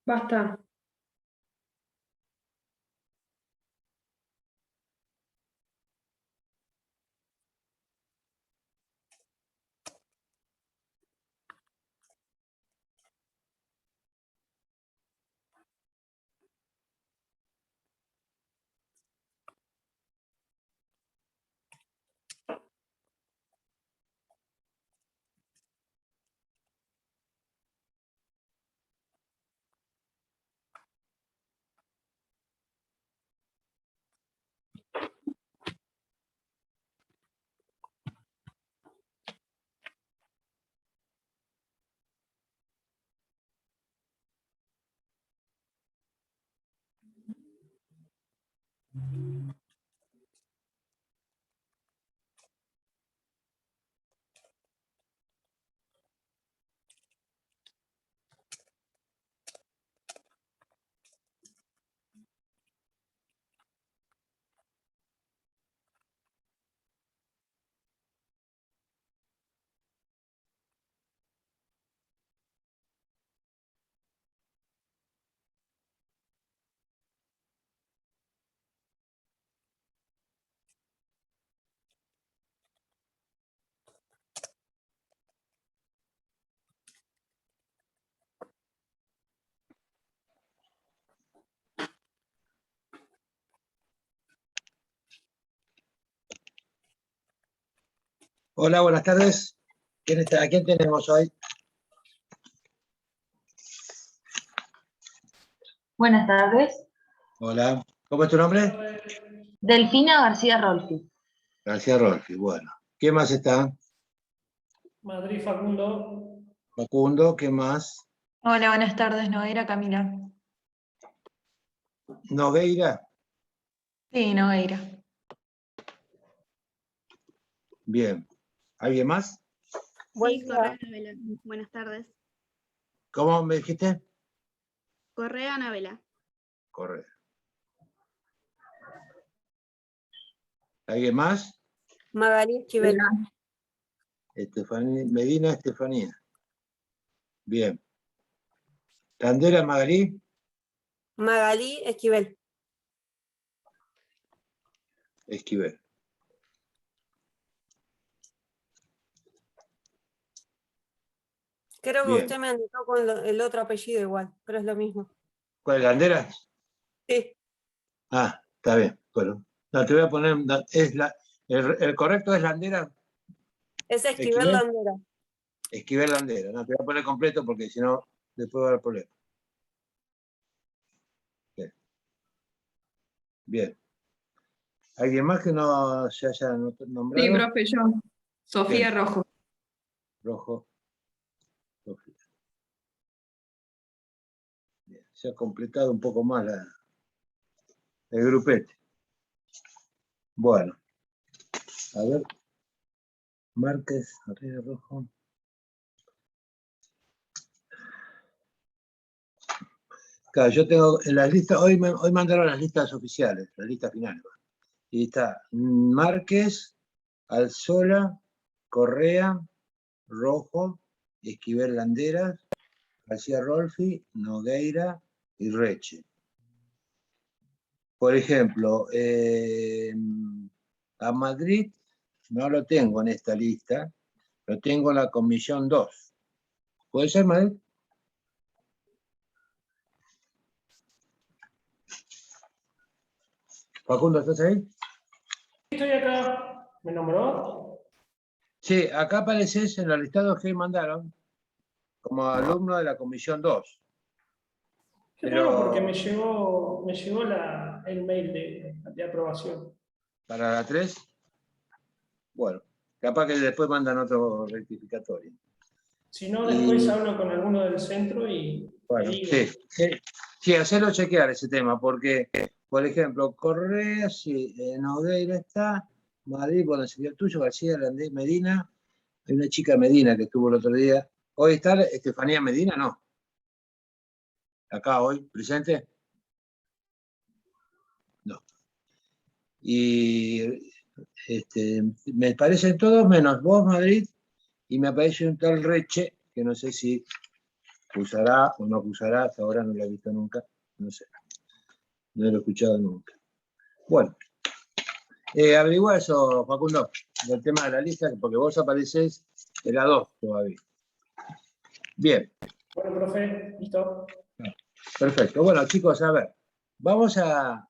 Basta. Hola, buenas tardes. ¿A quién tenemos hoy? Buenas tardes. Hola. ¿Cómo es tu nombre? Delfina García Rolfi. García Rolfi, bueno. ¿Quién más está? Madrid Facundo. Facundo, ¿qué más? Hola, buenas tardes, Nogueira Camila. Nogueira. Sí, Nogueira. Bien. ¿Alguien más? Sí, Correa Anabela. Buenas tardes. ¿Cómo me dijiste? Correa Anabela. Correcto. ¿Alguien más? Magalí Esquivel. Medina Estefanía. Bien. ¿Candela Magalí? Magalí Esquivel. Esquivel. Creo que Bien. usted me anotó con el otro apellido igual, pero es lo mismo. ¿Cuál, Landera? Sí, Ah, está bien. Bueno, no, te voy a poner. El correcto es Landera. es Esquivel Esquivel. Landera. Esquivel Landera. No, te voy a poner completo porque si no, después va a haber problema. Bien. Bien. ¿Alguien más que no se haya nombrado? Sí, profe, yo. Sofía Bien. Rojo. Rojo. Sofía. Bien. Se ha completado un poco más el grupete. Bueno. A ver. Márquez, arriba Rojo. Claro, yo tengo en las listas, hoy mandaron las listas oficiales, las listas finales. Y está Márquez, Alzola, Correa, Rojo, Esquivel Landeras, García Rolfi, Nogueira y Reche. Por ejemplo, a Madrid no lo tengo en esta lista, lo tengo en la comisión 2. ¿Puede ser, Madrid? Facundo, ¿estás ahí? Estoy acá. ¿Me nombró? Sí, acá apareces en los listados que mandaron como alumno de la comisión 2. Qué Pero raro porque me llegó el mail de aprobación. para la 3, bueno, capaz que después mandan otro rectificatorio. Si no, después hablo con alguno del centro y Bueno, le digo. sí, hacerlo chequear ese tema, porque, por ejemplo, Correa, sí, Nogueira está, Madrid, bueno, sería el tuyo, García, Medina, hay una chica Medina que estuvo el otro día. ¿Hoy está Estefanía Medina? No. ¿Acá hoy, presente? No. Y me parecen todos menos vos, Madrid, y me aparece un tal Reche, que no sé si ¿Usará o no usará? Hasta ahora no lo he visto nunca. No sé. No lo he escuchado nunca. Bueno. Averigua eso, Facundo, del tema de la lista, porque vos apareces en la 2 todavía. Bien. Bueno, profe, listo. Perfecto. Bueno, chicos, a ver. Vamos a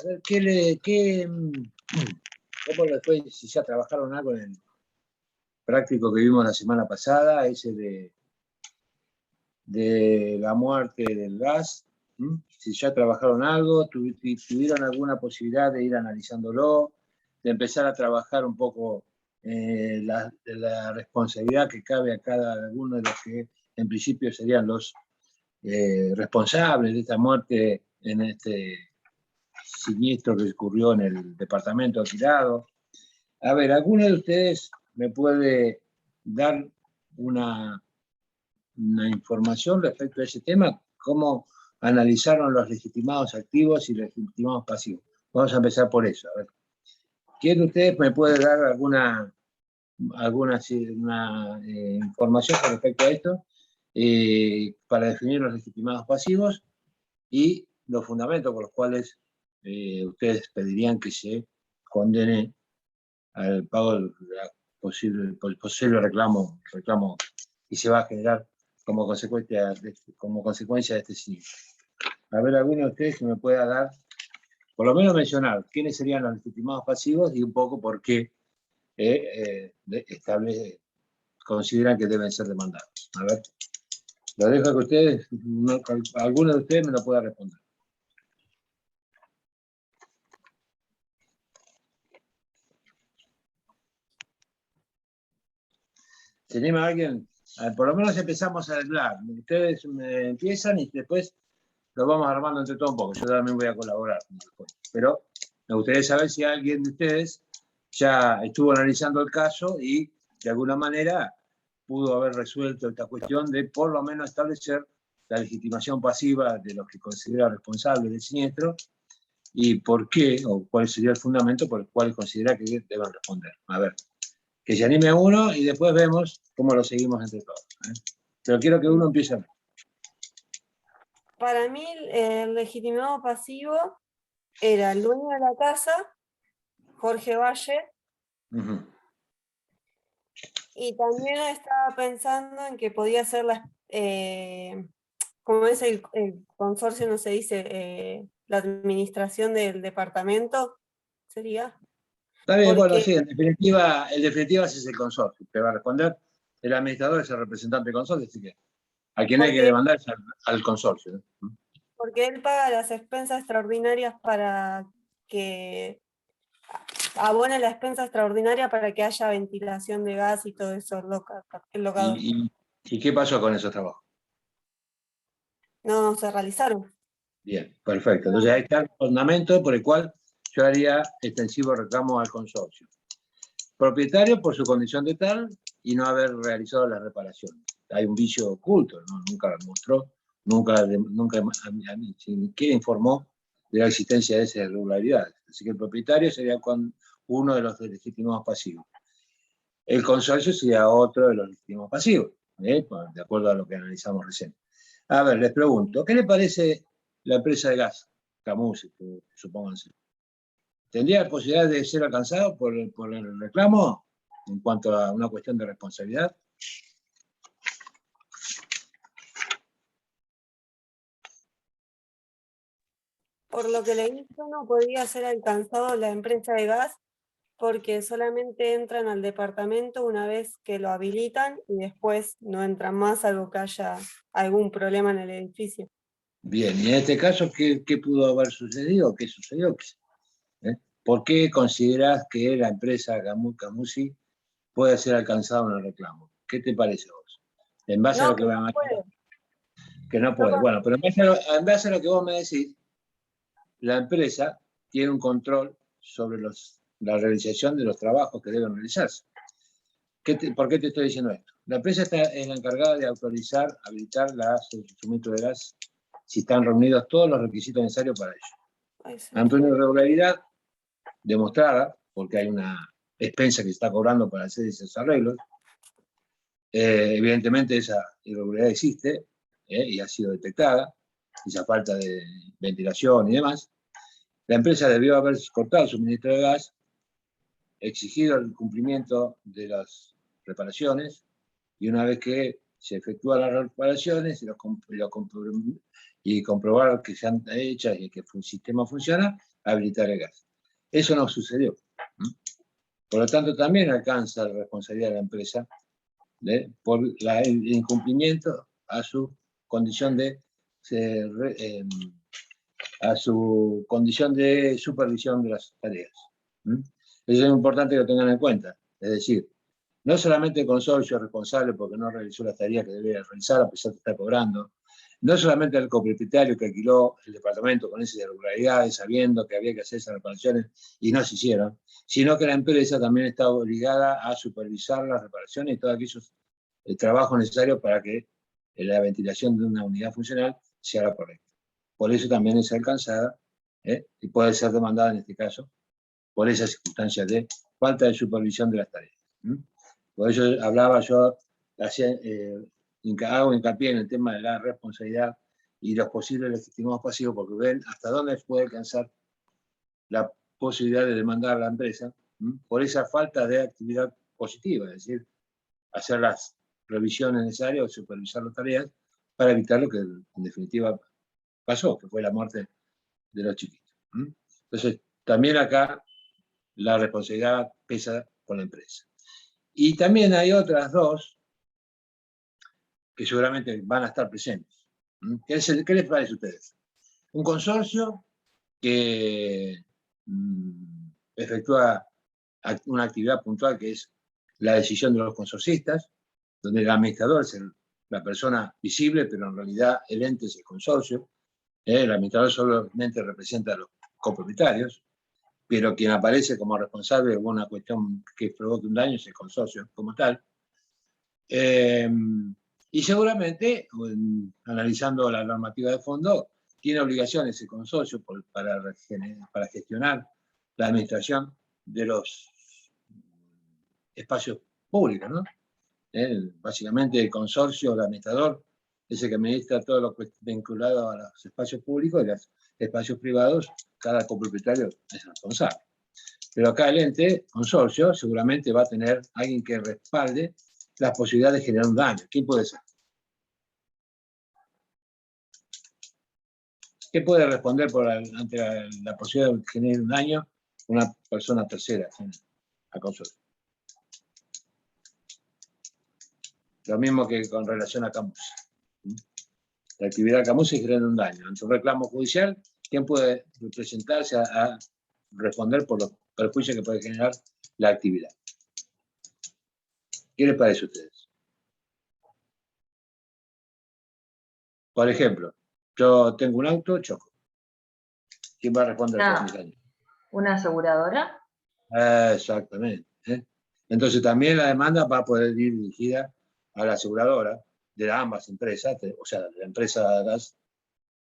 ver cómo les fue, si ya trabajaron algo en el práctico que vimos la semana pasada, ese de la muerte del gas. Si ya trabajaron algo, tuvieron alguna posibilidad de ir analizándolo, de empezar a trabajar un poco la responsabilidad que cabe a cada uno de los que en principio serían los responsables de esta muerte en este siniestro que ocurrió en el departamento alquilado. A ver, ¿alguno de ustedes me puede dar una información respecto a ese tema? ¿Cómo analizaron los legitimados activos y los legitimados pasivos? Vamos a empezar por eso. A ver. ¿Quién de ustedes me puede dar alguna información con respecto a esto para definir los legitimados pasivos y los fundamentos por los cuales ustedes pedirían que se condene al pago del posible reclamo y se va a generar como consecuencia de este siniestro? A ver, alguno de ustedes que me pueda dar, por lo menos mencionar, quiénes serían los legitimados pasivos y un poco por qué consideran que deben ser demandados. A ver, lo dejo que ustedes, alguno de ustedes me lo pueda responder. ¿Se anima alguien? Por lo menos empezamos a hablar. Ustedes me empiezan y después lo vamos armando entre todos un poco. Yo también voy a colaborar. Pero me gustaría saber si alguien de ustedes ya estuvo analizando el caso y de alguna manera pudo haber resuelto esta cuestión de por lo menos establecer la legitimación pasiva de los que considera responsables del siniestro y por qué, o cuál sería el fundamento por el cual considera que deben responder. A ver, que se anime uno y después vemos cómo lo seguimos entre todos. Pero quiero que uno empiece a ver. Para mí, el legitimado pasivo era el dueño de la casa, Jorge Valle, y también estaba pensando en que podía ser como es el consorcio, no se dice, la administración del departamento, ¿sería? Está bien, Porque, bueno, sí, en definitiva ese es el consorcio. Te va a responder, el administrador es el representante del consorcio, así que a quien hay que demandar es al consorcio. porque él paga las expensas extraordinarias para que abona la expensa extraordinaria para que haya ventilación de gas y todo eso locado. ¿Y qué pasó con esos trabajos? No se realizaron. Bien, perfecto. Entonces ahí está el fundamento por el cual yo haría extensivo reclamo al consorcio. Propietario por su condición de tal y no haber realizado las reparaciones. Hay un vicio oculto, ¿no? Nunca lo mostró, nunca ni siquiera informó de la existencia de esas irregularidades. Así que el propietario sería uno de los legitimados pasivos. El consorcio sería otro de los legitimados pasivos, de acuerdo a lo que analizamos recién. A ver, les pregunto, ¿qué le parece la empresa de gas, Camusi, supónganse? ¿Tendría posibilidad de ser alcanzado por el reclamo en cuanto a una cuestión de responsabilidad? Por lo que leí, no podía ser alcanzado la empresa de gas porque solamente entran al departamento una vez que lo habilitan y después no entran más, salvo que haya algún problema en el edificio. Bien, y en este caso, ¿qué pudo haber sucedido? ¿Qué sucedió? ¿Por qué considerás que la empresa Camusi puede ser alcanzada en el reclamo? ¿Qué te parece a vos? En base a lo que no puede. Que no puede. Bueno, pero en base a lo que vos me decís, la empresa tiene un control sobre la realización de los trabajos que deben realizarse. ¿Por qué te estoy diciendo esto? La empresa es la encargada de autorizar, habilitar el suministro de gas si están reunidos todos los requisitos necesarios para ello. Ante una irregularidad demostrada, porque hay una expensa que se está cobrando para hacer esos arreglos, Evidentemente esa irregularidad existe y ha sido detectada, esa falta de ventilación y demás. La empresa debió haber cortado el suministro de gas, exigido el cumplimiento de las reparaciones, y una vez que se efectúan las reparaciones y comprobar que se han hecho y que el sistema funciona, habilitar el gas. Eso no sucedió. Por lo tanto, también alcanza la responsabilidad de la empresa por el incumplimiento a su condición de supervisión de las tareas. Eso es importante que lo tengan en cuenta. Es decir, no solamente el consorcio es responsable porque no realizó las tareas que debía realizar a pesar de estar cobrando, no solamente el copropietario que alquiló el departamento con esas irregularidades sabiendo que había que hacer esas reparaciones y no se hicieron, sino que la empresa también está obligada a supervisar las reparaciones y todos aquellos trabajos necesarios para que la ventilación de una unidad funcional sea la correcta. Por eso también es alcanzada y puede ser demandada en este caso por esas circunstancias de falta de supervisión de las tareas. Por eso hablaba yo, hago hincapié en el tema de la responsabilidad y los posibles legitimados pasivos, porque ven hasta dónde puede alcanzar la posibilidad de demandar a la empresa por esa falta de actividad positiva, es decir, hacer las revisiones necesarias o supervisar las tareas para evitar lo que en definitiva pasó, que fue la muerte de los chiquitos. Entonces, también acá la responsabilidad pesa con la empresa. Y también hay otras dos que seguramente van a estar presentes. ¿Qué les parece a ustedes? Un consorcio que efectúa una actividad puntual que es la decisión de los consorcistas, donde el administrador es la persona visible, pero en realidad el ente es el consorcio. El administrador solamente representa a los copropietarios, pero quien aparece como responsable de alguna cuestión que provoque un daño es el consorcio como tal. Y seguramente, analizando la normativa de fondo, tiene obligaciones el consorcio para gestionar la administración de los espacios públicos, ¿no? Básicamente el consorcio, el administrador, es el que administra todo lo vinculado a los espacios públicos y los espacios privados, cada copropietario es responsable. Pero acá el ente, consorcio, seguramente va a tener alguien que respalde las posibilidades de generar un daño. ¿Quién puede ser? ¿Qué puede responder ante la posibilidad de generar un daño una persona tercera a consorcio? Lo mismo que con relación a Camus. La actividad Camus se genera un daño. Ante un reclamo judicial, ¿quién puede presentarse a responder por los perjuicios que puede generar la actividad? ¿Qué les parece a ustedes? Por ejemplo, yo tengo un auto, choco. ¿Quién va a responder por mis daños? ¿Una aseguradora? Exactamente. Entonces también la demanda va a poder ir dirigida a la aseguradora de ambas empresas, o sea, de la empresa gas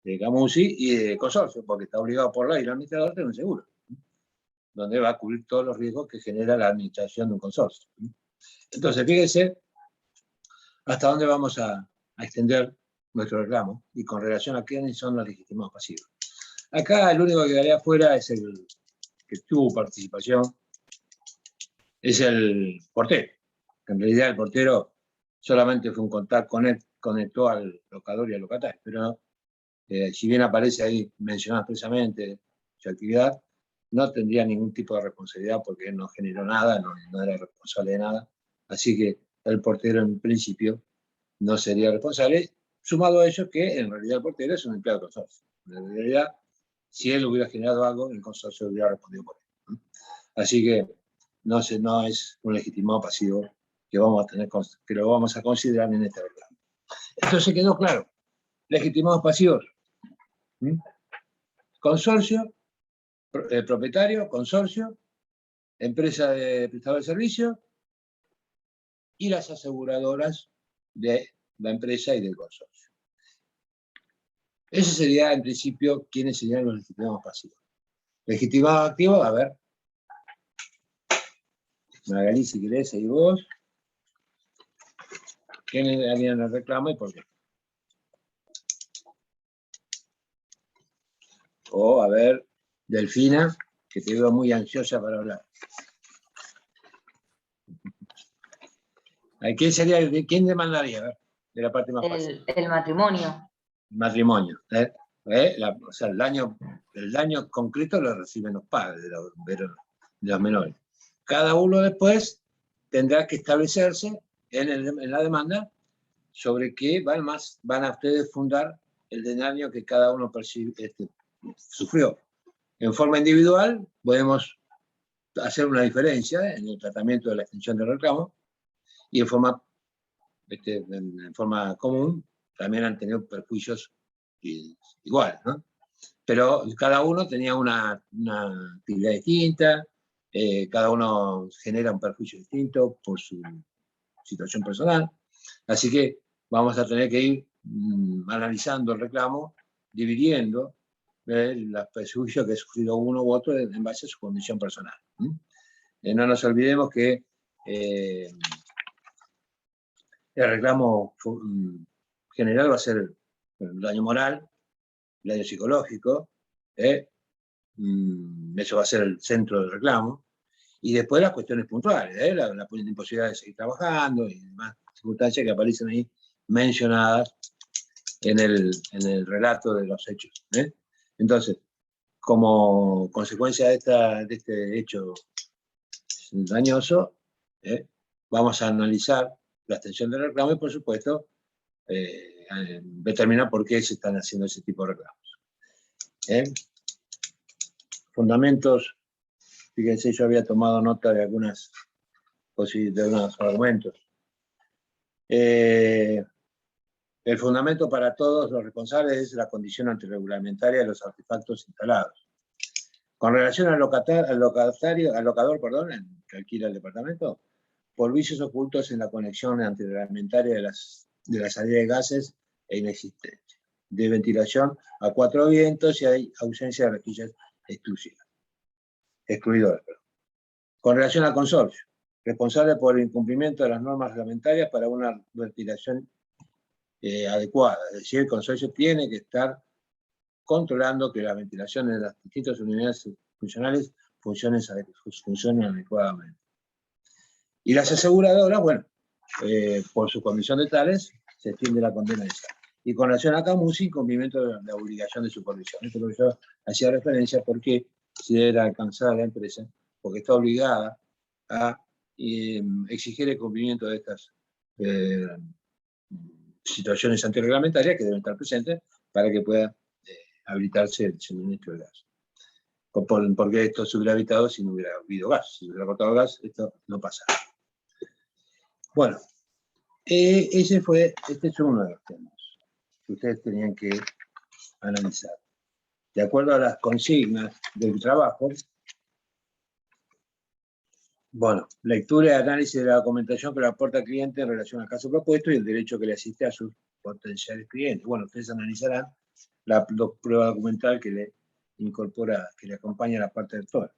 de Camusi y de consorcio, porque está obligado por ley el administrador a tener un seguro, donde va a cubrir todos los riesgos que genera la administración de un consorcio. Entonces, fíjense hasta dónde vamos a extender nuestro reclamo y con relación a quiénes son los legitimados pasivos. Acá el único que quedaría afuera es el que tuvo participación, es el portero. En realidad el portero solamente fue un contacto, conectó al locador y al locatario, pero si bien aparece ahí mencionado expresamente su actividad, no tendría ningún tipo de responsabilidad porque él no generó nada, no era responsable de nada, así que el portero en principio no sería responsable, sumado a ello que en realidad el portero es un empleado del consorcio. En realidad, si él hubiera generado algo, el consorcio hubiera respondido por él. Así que no es un legitimado pasivo que lo vamos a considerar en este reclamo. Entonces quedó claro. Legitimados pasivos. Consorcio, propietario, consorcio, empresa de prestador de servicio y las aseguradoras de la empresa y del consorcio. Ese sería, en principio, quiénes serían los legitimados pasivos. Legitimado activo, a ver. Magalí, si querés, ahí vos. quiénes harían el reclamo y por qué. O, a ver, Delfina, que te veo muy ansiosa para hablar. ¿Quién demandaría? A ver, de la parte más fácil. El matrimonio. Matrimonio. O sea, el daño concreto lo reciben los padres de los menores. Cada uno después tendrá que establecerse en la demanda sobre qué van a ustedes fundar el daño que cada uno sufrió. En forma individual podemos hacer una diferencia en el tratamiento de la extinción del reclamo, y en forma común también han tenido perjuicios iguales, ¿no? Pero cada uno tenía una actividad distinta, cada uno genera un perjuicio distinto por su situación personal, así que vamos a tener que ir analizando el reclamo, dividiendo los perjuicios que ha sufrido uno u otro en base a su condición personal. No nos olvidemos que el reclamo general va a ser el daño moral, el daño psicológico, eso va a ser el centro del reclamo, y después las cuestiones puntuales, la imposibilidad de seguir trabajando y demás circunstancias que aparecen ahí mencionadas en el relato de los hechos. Entonces, como consecuencia de este hecho dañoso, vamos a analizar la extensión del reclamo y, por supuesto, determinar por qué se están haciendo ese tipo de reclamos. Fundamentos, fíjense, yo había tomado nota de algunos argumentos. El fundamento para todos los responsables es la condición antirreglamentaria de los artefactos instalados. Con relación al locador, que alquila el departamento, por vicios ocultos en la conexión antirreglamentaria de la salida de gases e inexistencia, de ventilación a 4 vientos, y hay ausencia de rejillas excluidoras. Con relación al consorcio, responsable por el incumplimiento de las normas reglamentarias para una ventilación adecuada, es decir, el consorcio tiene que estar controlando que la ventilación de las distintas unidades funcionales funcionen adecuadamente. Y las aseguradoras, bueno, por su condición de tales, se extiende la condena esa. Y con relación a Camusi, incumplimiento de la obligación de supervisión. Esto es lo que yo hacía referencia, porque si debe alcanzar a la empresa, porque está obligada a exigir el cumplimiento de estas situaciones antirreglamentarias que deben estar presentes para que pueda habilitarse el suministro de gas. Porque esto se hubiera evitado si no hubiera habido gas. Si hubiera cortado gas, esto no pasa. Bueno, este es uno de los temas que ustedes tenían que analizar. De acuerdo a las consignas del trabajo, bueno, lectura y análisis de la documentación que le aporta el cliente en relación al caso propuesto y el derecho que le asiste a sus potenciales clientes. Bueno, ustedes analizarán la prueba documental que le incorpora, que le acompaña a la parte del todo.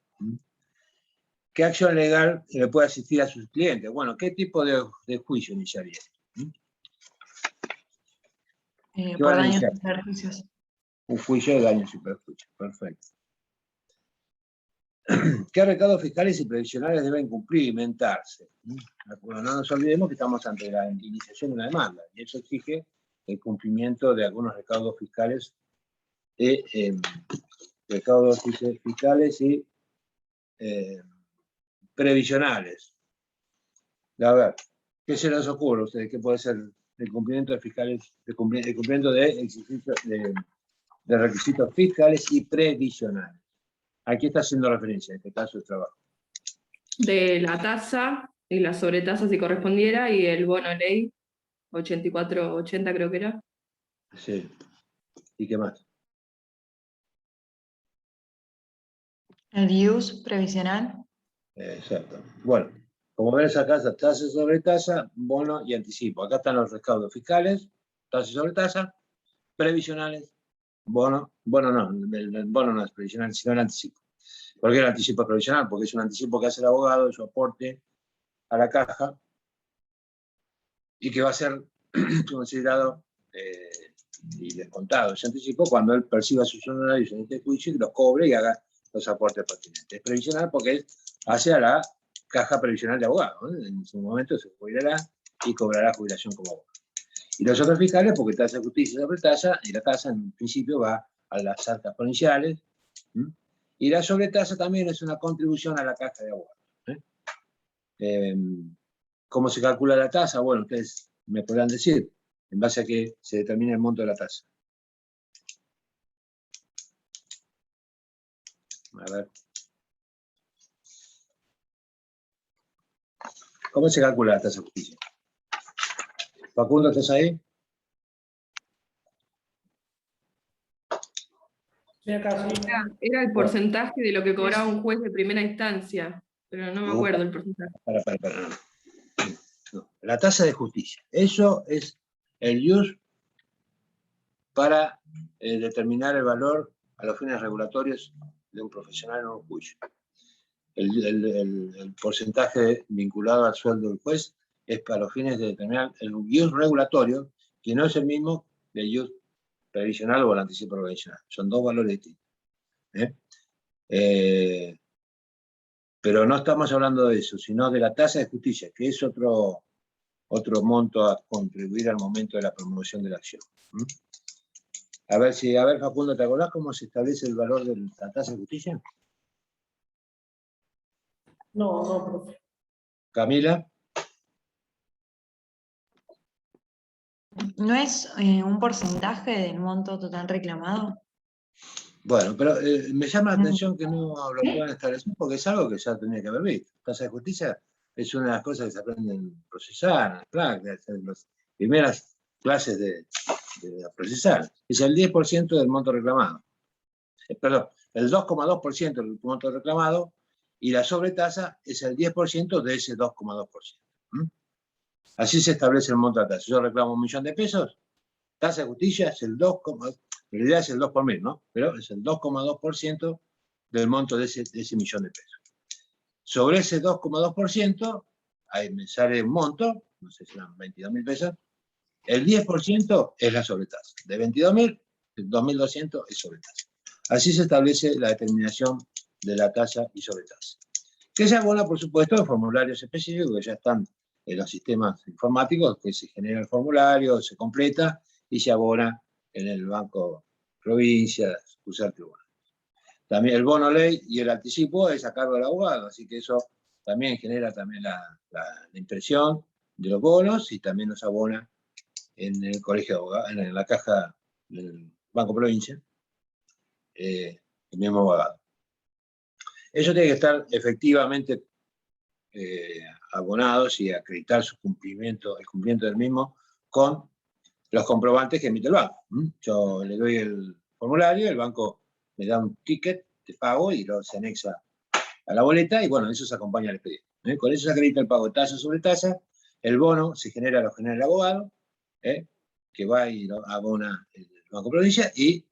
¿Qué acción legal le puede asistir a sus clientes? Bueno, ¿qué tipo de juicio iniciaría? Por daños y perjuicios. Un juicio de daños y perjuicios, perfecto. ¿Qué recaudos fiscales y previsionales deben cumplimentarse? Bueno, no nos olvidemos que estamos ante la iniciación de una demanda, y eso exige el cumplimiento de algunos recaudos fiscales y previsionales. A ver, ¿qué se les ocurre a ustedes? ¿Qué puede ser el cumplimiento de fiscales, el cumplimiento de requisitos fiscales y previsionales? ¿A qué está haciendo referencia en este caso de trabajo? De la tasa y la sobretasa si correspondiera, y el bono ley 8480 creo que era. Sí. ¿Y qué más? El IUS previsional. Exacto. Bueno, como ven acá, tasa sobre tasa, bono y anticipo. Acá están los recaudos fiscales, tasa sobre tasa, previsionales, bono no, el bono no es previsional, sino el anticipo. ¿Por qué el anticipo es previsional? Porque es un anticipo que hace el abogado de su aporte a la caja y que va a ser considerado y descontado ese anticipo cuando él perciba sus honorarios en este juicio y los cobre y haga los aportes pertinentes. Es previsional porque es hacia la caja previsional de abogado, ¿no? En su momento se jubilará y cobrará jubilación como abogado. Y los otros fiscales porque tasa de justicia sobre tasa, y la tasa en principio va a las arcas provinciales, y la sobretasa también es una contribución a la caja de abogados. ¿Cómo se calcula la tasa? Bueno, ustedes me podrán decir, en base a que se determina el monto de la tasa. A ver. ¿Cómo se calcula la tasa de justicia? Facundo, ¿estás ahí? Estoy acá, sí. Era el porcentaje de lo que cobraba un juez de primera instancia, pero no me acuerdo el porcentaje. Para. No, la tasa de justicia. Eso es el ius para determinar el valor a los fines regulatorios de un profesional en un juicio. El porcentaje vinculado al sueldo del juez es para los fines de determinar el ius regulatorio, que no es el mismo del ius previsional o el anticipo previsional. Son dos valores distintos. Pero no estamos hablando de eso, sino de la tasa de justicia, que es otro monto a contribuir al momento de la promoción de la acción. A ver, Facundo, ¿te acordás cómo se establece el valor de la tasa de justicia? No, profe. Camila. ¿No es un porcentaje del monto total reclamado? Bueno, pero me llama la atención que no lo puedan establecer porque es algo que ya tenía que haber visto. Tasa de justicia es una de las cosas que se aprenden en procesar, en las primeras clases de procesar. Es el 10% del monto reclamado. Perdón, el 2,2% del monto reclamado y la sobretasa es el 10% de ese 2,2%. Así se establece el monto de tasa. Yo reclamo 1.000.000 de pesos, tasa de justicia es el 2, en realidad es el 2 por 1000, ¿no? Pero es el 2,2% del monto de ese 1.000.000 de pesos. Sobre ese 2,2%, ahí me sale un monto, no sé si eran 22.000 pesos, el 10% es la sobretasa. De 22.000, 2.200 es sobretasa. Así se establece la determinación de la tasa y sobretasa. Que se abona, por supuesto, en formularios específicos que ya están en los sistemas informáticos, que se genera el formulario, se completa y se abona en el Banco Provincia, sucursal tribunal. También el bono ley y el anticipo es a cargo del abogado, así que eso también genera también la impresión de los bonos y también los abona en el colegio de abogados, en la caja del Banco Provincia, el mismo abogado. Eso tiene que estar efectivamente abonados y acreditar su cumplimiento, el cumplimiento del mismo con los comprobantes que emite el banco. Yo le doy el formulario, el banco me da un ticket de pago y lo se anexa a la boleta y bueno, eso se acompaña al expediente. Con eso se acredita el pago de tasa sobre tasa, el bono lo genera el abogado, que va y lo abona el Banco Provincia y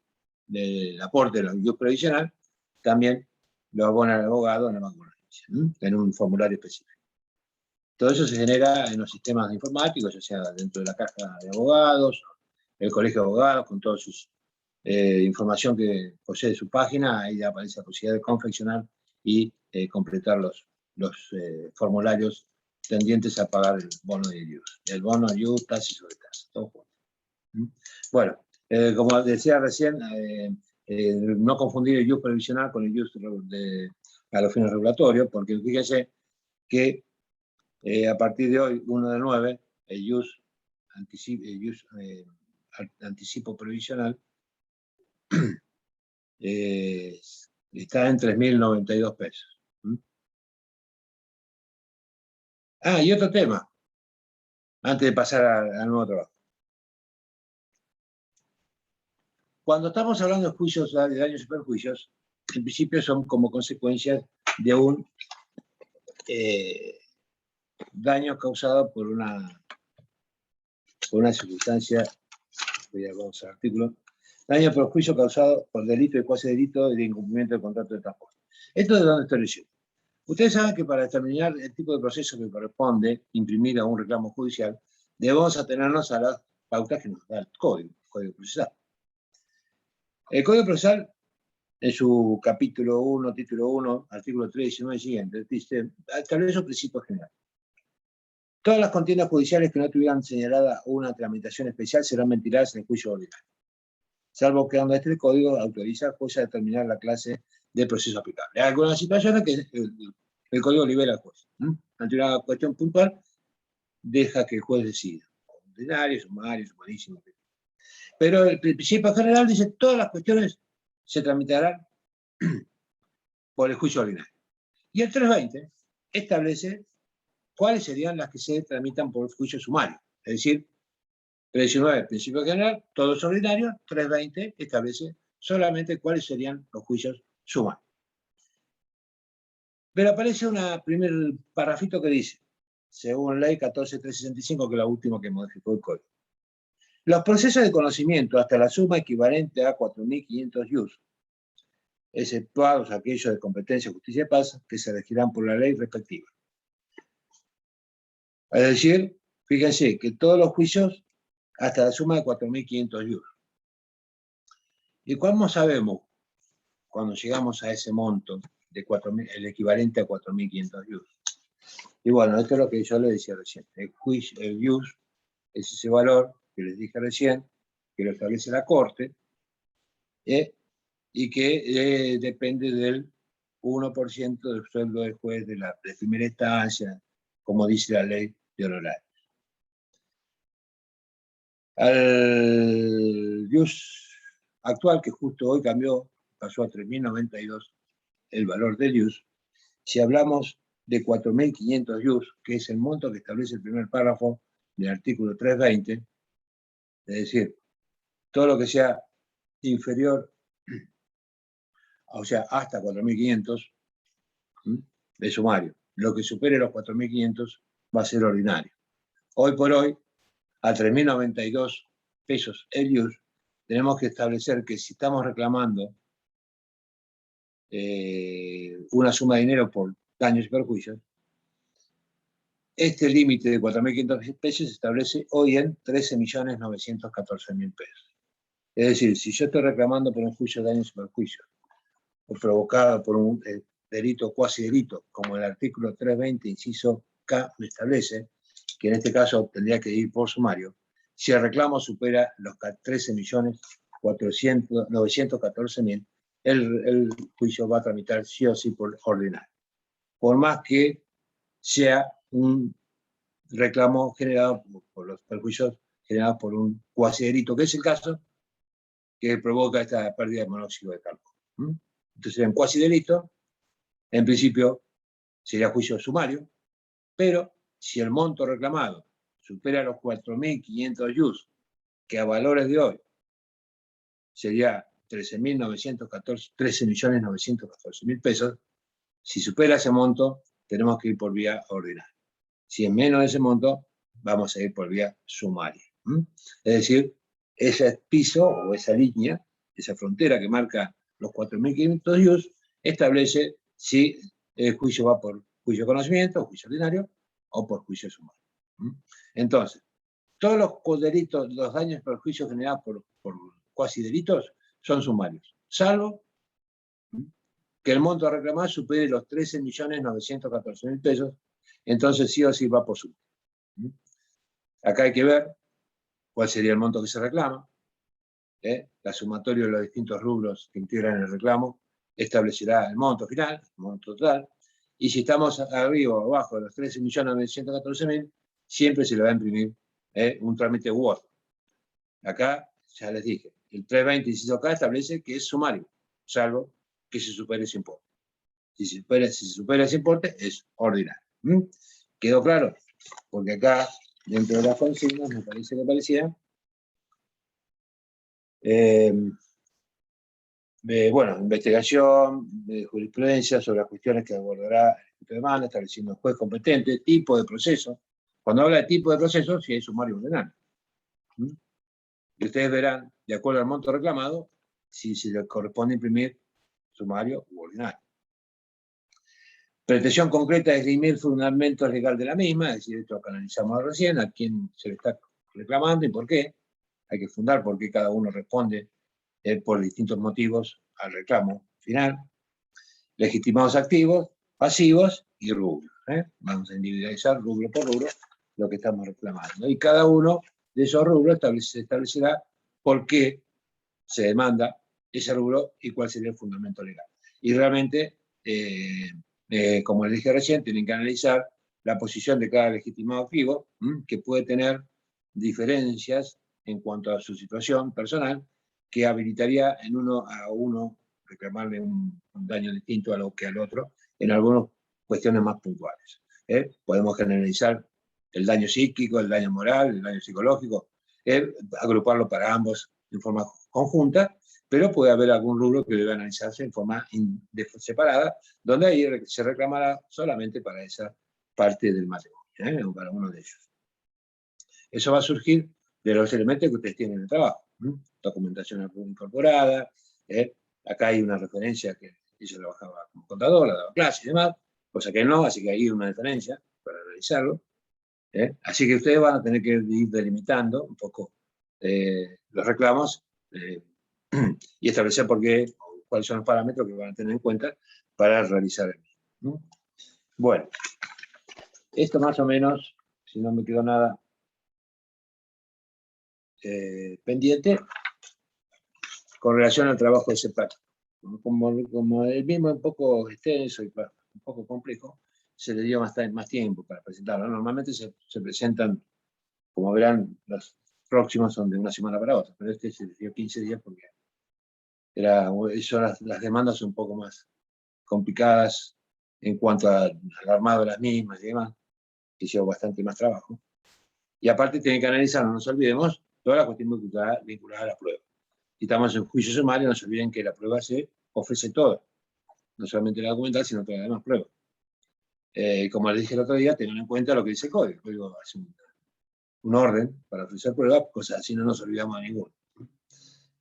el aporte de los ius previsional también lo abona el abogado en el Banco Provincia, en un formulario específico. Todo eso se genera en los sistemas informáticos, ya sea dentro de la caja de abogados, el colegio de abogados, con toda su información que posee su página, ahí aparece la posibilidad de confeccionar y completar los formularios tendientes a pagar el bono de ius. El bono de ius, tasa y sobretasa, todo junto. Bueno, como decía recién, no confundir el ius previsional con el ius a los fines regulatorios, porque fíjense que a partir de hoy, 1 de 9, el ius anticipo previsional está en 3.092 pesos. Y otro tema, antes de pasar al nuevo trabajo. Cuando estamos hablando de juicios de daños y perjuicios, en principio son como consecuencias de un daño causado por una circunstancia, vamos al artículo, daño o perjuicio causado por delito y cuasi delito de incumplimiento del contrato de transporte. ¿Esto de dónde está leyendo? Ustedes saben que para determinar el tipo de proceso que corresponde imprimir a un reclamo judicial, debemos atenernos a las pautas que nos da el código procesal. El código procesal, en su capítulo 1, título 1, artículo 3, 19 y siguiente, dice, establece un principio general. Todas las contiendas judiciales que no tuvieran señalada una tramitación especial serán ventiladas en el juicio ordinario, salvo que donde este código autoriza al juez a determinar la clase de proceso aplicable. Hay algunas situaciones que el código libera al juez. Ante una cuestión puntual, deja que el juez decida. Ordinario, sumario, sumarísimo. Pero el principio general dice todas las cuestiones se tramitarán por el juicio ordinario. Y el 320 establece cuáles serían las que se tramitan por juicio sumario. Es decir, 319, principio general, todo es ordinario, 320 establece solamente cuáles serían los juicios sumarios. Pero aparece un primer parrafito que dice, según ley 14365, que es la última que modificó el código. Los procesos de conocimiento hasta la suma equivalente a 4.500 ius, exceptuados aquellos de competencia, justicia y paz, que se regirán por la ley respectiva. Es decir, fíjense que todos los juicios hasta la suma de 4.500 ius. ¿Y cómo sabemos cuando llegamos a ese monto de 4.000, el equivalente a 4.500 ius? Y bueno, esto es lo que yo les decía recién. El ius es ese valor que les dije recién, que lo establece la Corte, y que depende del 1% del sueldo del juez de primera instancia, como dice la ley de honorario. Al ius actual, que justo hoy cambió, pasó a 3.092 el valor del ius, si hablamos de 4.500 ius, que es el monto que establece el primer párrafo del artículo 320, es decir, todo lo que sea inferior, o sea, hasta 4.500, de sumario. Lo que supere los 4.500 va a ser ordinario. Hoy por hoy, a 3.092 pesos el ius, tenemos que establecer que si estamos reclamando una suma de dinero por daños y perjuicios, este límite de 4.500 pesos se establece hoy en 13.914.000 pesos. Es decir, si yo estoy reclamando por un juicio de daños y perjuicios, o provocado por un delito o cuasi delito, como el artículo 320, inciso K, me establece, que en este caso tendría que ir por sumario, si el reclamo supera los 13.914.000, el juicio va a tramitar sí o sí por ordinario. Por más que sea un reclamo generado por los perjuicios generados por un cuasi delito, que es el caso que provoca esta pérdida de monóxido de carbono. Entonces, en cuasi delito, en principio, sería juicio sumario, pero si el monto reclamado supera los 4.500 ius, que a valores de hoy sería 13.914.000 pesos, si supera ese monto, tenemos que ir por vía ordinaria. Si es menos de ese monto, vamos a ir por vía sumaria. Es decir, ese piso o esa línea, esa frontera que marca los 4.500 ius, establece si el juicio va por juicio de conocimiento, juicio ordinario, o por juicio sumario. Entonces, todos los delitos, los daños y perjuicios generados por cuasi delitos son sumarios, salvo que el monto a reclamar supere los 13.914.000 pesos, entonces sí o sí va por sumario. Acá hay que ver cuál sería el monto que se reclama. La sumatoria de los distintos rubros que integran el reclamo establecerá el monto final, el monto total, y si estamos arriba o abajo de los 13.914.000, siempre se le va a imprimir un trámite u otro. Acá, ya les dije, el 320 inciso K establece que es sumario, salvo que se supere ese importe. Si se supera ese importe, es ordinario. ¿Quedó claro? Porque acá, dentro de las consignas, me parece que parecía bueno, investigación, jurisprudencia sobre las cuestiones que abordará el demanda, estableciendo el juez competente, tipo de proceso. Cuando habla de tipo de proceso, si hay sumario ordenado. Y ustedes verán, de acuerdo al monto reclamado, si se le corresponde imprimir sumario u ordinario. Pretensión concreta es dirimir fundamentos legales de la misma, es decir, esto que analizamos recién, a quién se le está reclamando y por qué. Hay que fundar por qué cada uno responde por distintos motivos al reclamo final. Legitimados activos, pasivos y rubros. Vamos a individualizar rubro por rubro lo que estamos reclamando. Y cada uno de esos rubros establecerá por qué se demanda ese rubro y cuál sería el fundamento legal. Y realmente, como les dije recién, tienen que analizar la posición de cada legitimado activo, que puede tener diferencias en cuanto a su situación personal, que habilitaría a uno reclamarle un daño distinto a lo que al otro, en algunas cuestiones más puntuales. Podemos generalizar el daño psíquico, el daño moral, el daño psicológico, agruparlo para ambos en forma conjunta, pero puede haber algún rubro que debe analizarse en forma separada, donde ahí se reclamará solamente para esa parte del matrimonio, o para uno de ellos. Eso va a surgir de los elementos que ustedes tienen en el trabajo. Documentación incorporada, acá hay una referencia que ella trabajaba como contadora, daba clases y demás, cosa que no, así que ahí hay una diferencia para realizarlo. Así que ustedes van a tener que ir delimitando un poco los reclamos y establecer por qué, cuáles son los parámetros que van a tener en cuenta para realizar el mismo. Bueno, esto más o menos, si no me quedó nada pendiente, con relación al trabajo de ese pacto. Como el mismo es un poco extenso y un poco complejo, se le dio más tiempo para presentarlo. Normalmente se presentan, como verán, los próximos son de una semana para otra, pero este se le dio 15 días porque las demandas son un poco más complicadas en cuanto al armado de las mismas y demás, que lleva bastante más trabajo. Y aparte tienen que analizar, no nos olvidemos, toda la cuestión vinculada a la prueba. Si estamos en juicio sumario, no se olviden que la prueba se ofrece toda, no solamente la documental, sino todas las demás pruebas. Como les dije el otro día, tengan en cuenta lo que dice el código. El código hace un orden para ofrecer pruebas, cosas así no nos olvidamos de ninguno.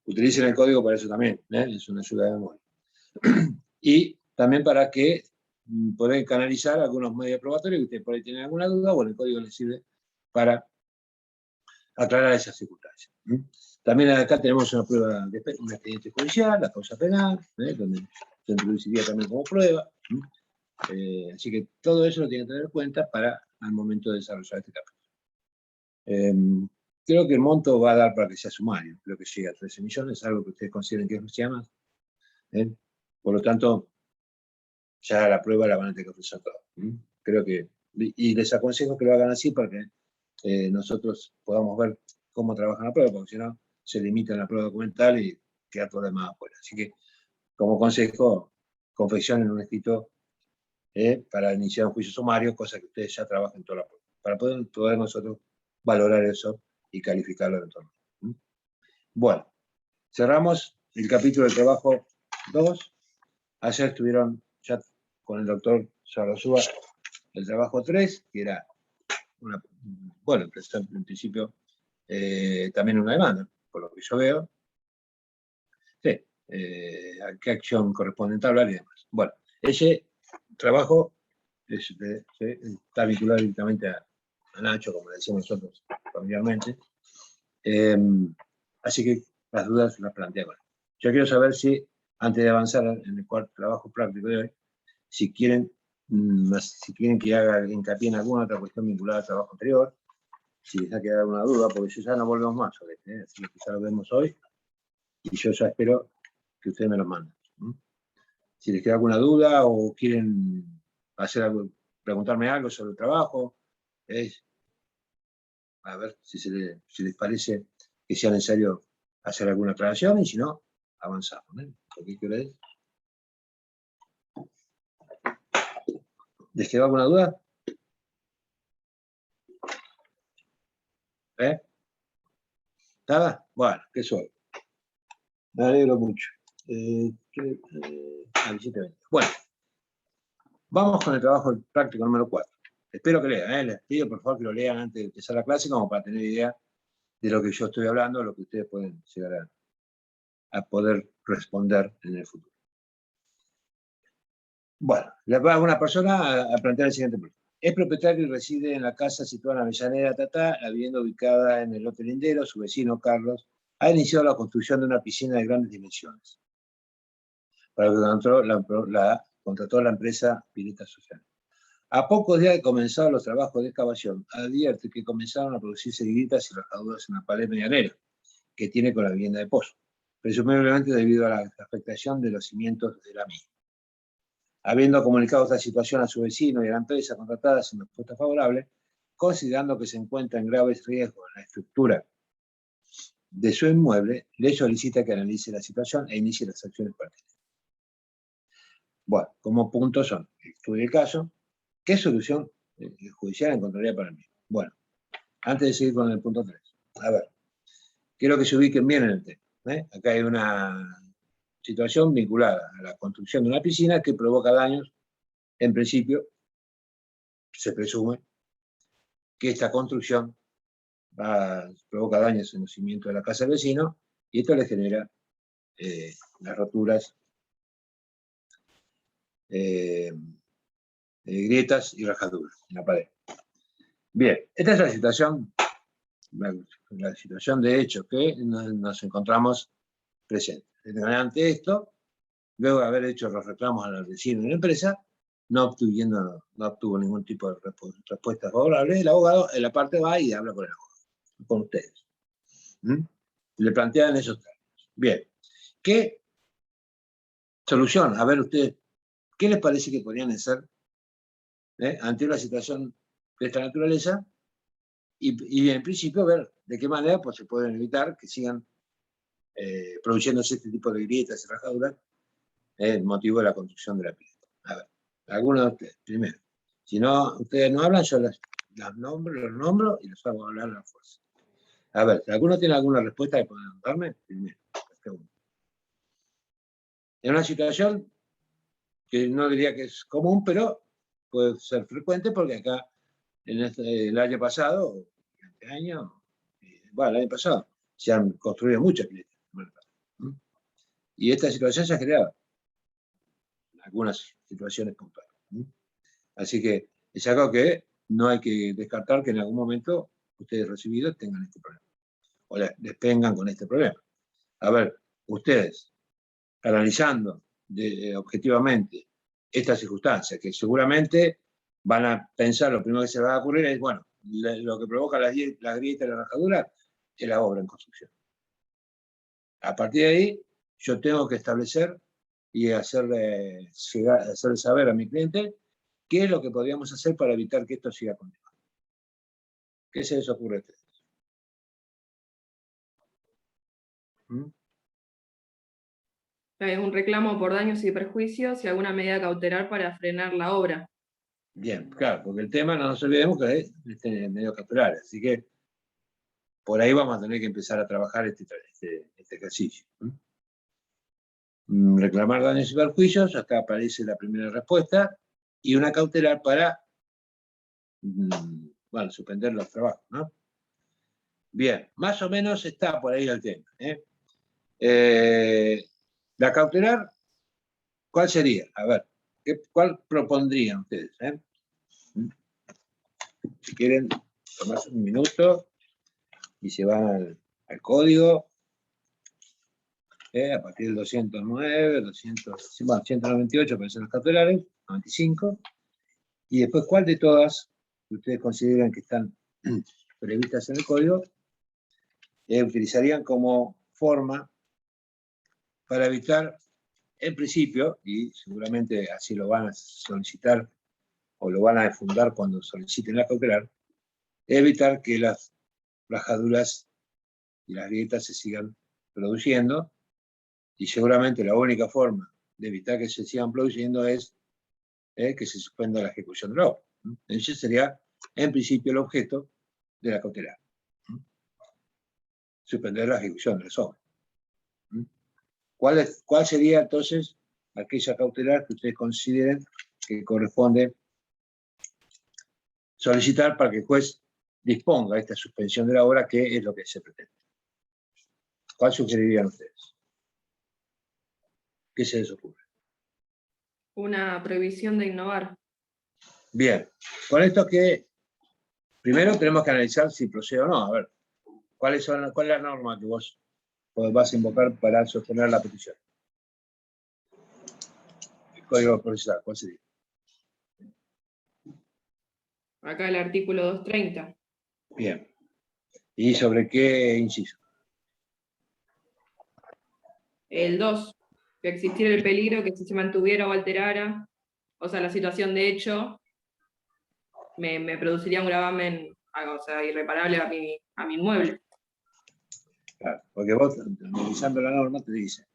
Utilicen el código para eso también, es una ayuda de memoria. Y también para que puedan canalizar algunos medios probatorios que ustedes por ahí tienen alguna duda, bueno, el código les sirve para aclarar esas circunstancias. También acá tenemos una prueba, un expediente judicial, la causa penal, donde se introduciría también como prueba. Así que todo eso lo tienen que tener en cuenta para al momento de desarrollar este capítulo. Creo que el monto va a dar para que sea sumario, creo que llega a 13 millones, algo que ustedes consideren que es mucho más. Por lo tanto, ya la prueba la van a tener que ofrecer toda. Creo que, y les aconsejo que lo hagan así para que nosotros podamos ver cómo trabajan la prueba, porque si no, se limita en la prueba documental y queda todo lo demás afuera. Así que, como consejo, confeccionen un escrito para iniciar un juicio sumario, cosa que ustedes ya trabajen toda la prueba, para poder nosotros valorar eso y calificarlo eventualmente. Bueno, cerramos el capítulo de trabajo 2. Ayer estuvieron ya con el doctor Sarrazúa el trabajo 3, que era en principio también una demanda, por lo que yo veo. Sí, a qué acción corresponde entablar y demás. Bueno, ese trabajo está vinculado directamente a Nacho, como le decimos nosotros familiarmente. Así que las dudas las planteamos. Yo quiero saber si, antes de avanzar en el cuarto trabajo práctico de hoy, si quieren que haga hincapié en alguna otra cuestión vinculada al trabajo anterior, si les ha quedado alguna duda, porque ya no volvemos más sobre esto, así que ya lo vemos hoy, y yo ya espero que ustedes me lo manden. Si les queda alguna duda o quieren preguntarme algo sobre el trabajo, a ver si les parece que sea necesario hacer alguna aclaración, y si no, avanzamos. ¿Qué hora es? ¿Les quedó alguna duda? ¿Nada? Bueno, qué suerte. Me alegro mucho. Bueno, vamos con el trabajo práctico número 4. Espero que lean, les pido por favor que lo lean antes de empezar la clase, como para tener idea de lo que yo estoy hablando, lo que ustedes pueden llegar a poder responder en el futuro. Bueno, le va una persona a plantear el siguiente problema. Es propietario y reside en la casa situada en Avellaneda, la vivienda ubicada en el lote Lindero. Su vecino, Carlos, ha iniciado la construcción de una piscina de grandes dimensiones, para lo que contrató la empresa Pileta Social. A pocos días de comenzar los trabajos de excavación, advierte que comenzaron a producirse grietas y rajaduras en la pared medianera que tiene con la vivienda de pozo, presumiblemente debido a la afectación de los cimientos de la misma. Habiendo comunicado esta situación a su vecino y a la empresa contratada sin respuesta favorable, considerando que se encuentra en graves riesgos en la estructura de su inmueble, le solicita que analice la situación e inicie las acciones pertinentes. Bueno, como puntos son: estudia el caso, ¿qué solución judicial encontraría para mí? Bueno, antes de seguir con el punto 3, a ver, quiero que se ubiquen bien en el tema. Acá hay una situación vinculada a la construcción de una piscina que provoca daños. En principio, se presume que esta construcción provoca daños en los cimientos de la casa del vecino, y esto le genera las roturas, grietas y rajaduras en la pared. Bien, esta es la situación de hecho que nos encontramos presentes. Ante esto, luego de haber hecho los reclamos al vecino y a la empresa, no obtuvo ningún tipo de respuesta favorable. El abogado en la parte va y habla con el abogado, con ustedes. Le plantean esos términos. Bien, ¿qué solución? A ver ustedes, ¿qué les parece que podrían hacer ante una situación de esta naturaleza? Y en principio ver de qué manera pues, se pueden evitar que sigan produciéndose este tipo de grietas y rajaduras el motivo de la construcción de la pileta. A ver, algunos de ustedes, primero. Si no, ustedes no hablan, yo los nombro y los hago hablar a la fuerza. A ver, si alguno tiene alguna respuesta que puedan darme, primero. En una situación que no diría que es común, pero puede ser frecuente, porque acá, el año pasado, el año pasado, se han construido muchas piletas. Y esta situación se ha generado en algunas situaciones puntuales. Así que es algo que no hay que descartar que en algún momento ustedes recibidos tengan este problema, o les vengan con este problema. A ver, ustedes, analizando objetivamente estas circunstancias, que seguramente van a pensar, lo primero que se va a ocurrir es, bueno, lo que provoca las grietas y la rajadura es la obra en construcción. A partir de ahí, yo tengo que establecer y hacerle saber a mi cliente qué es lo que podríamos hacer para evitar que esto siga continuando. ¿Qué se les ocurre a ustedes? Hay un reclamo por daños y perjuicios y alguna medida cautelar para frenar la obra. Bien, claro, porque el tema, no nos olvidemos que es medio cautelar, así que por ahí vamos a tener que empezar a trabajar este ejercicio. Reclamar daños y perjuicios, acá aparece la primera respuesta, y una cautelar para suspender los trabajos, ¿no? Bien, más o menos está por ahí el tema. La cautelar, ¿cuál sería? A ver, ¿cuál propondrían ustedes? Si quieren, tomarse un minuto y se van al código. A partir del 209, 198 aparecen las cautelares, 95. Y después, ¿cuál de todas ustedes consideran que están previstas en el código utilizarían como forma para evitar, en principio, y seguramente así lo van a solicitar o lo van a fundar cuando soliciten la cautelar, evitar que las rajaduras y las grietas se sigan produciendo, y seguramente la única forma de evitar que se sigan produciendo es que se suspenda la ejecución de la obra. Ese sería, en principio, el objeto de la cautelar. Suspender la ejecución de las obras. ¿Cuál sería, entonces, aquella cautelar que ustedes consideren que corresponde solicitar para que el juez disponga esta suspensión de la obra, que es lo que se pretende? ¿Cuál sugerirían ustedes? ¿Qué se les ocurre? Una prohibición de innovar. Bien, con esto que primero tenemos que analizar si procede o no. A ver, ¿cuál es la norma que vos vas a invocar para sostener la petición? El código procesal, ¿cuál sería? Acá el artículo 230. Bien. ¿Y sobre qué inciso? El 2, que existiera el peligro que si se mantuviera o alterara, o sea, la situación de hecho, me produciría un gravamen, o sea, irreparable a mi inmueble. Claro, porque vos, analizando la norma, te dice,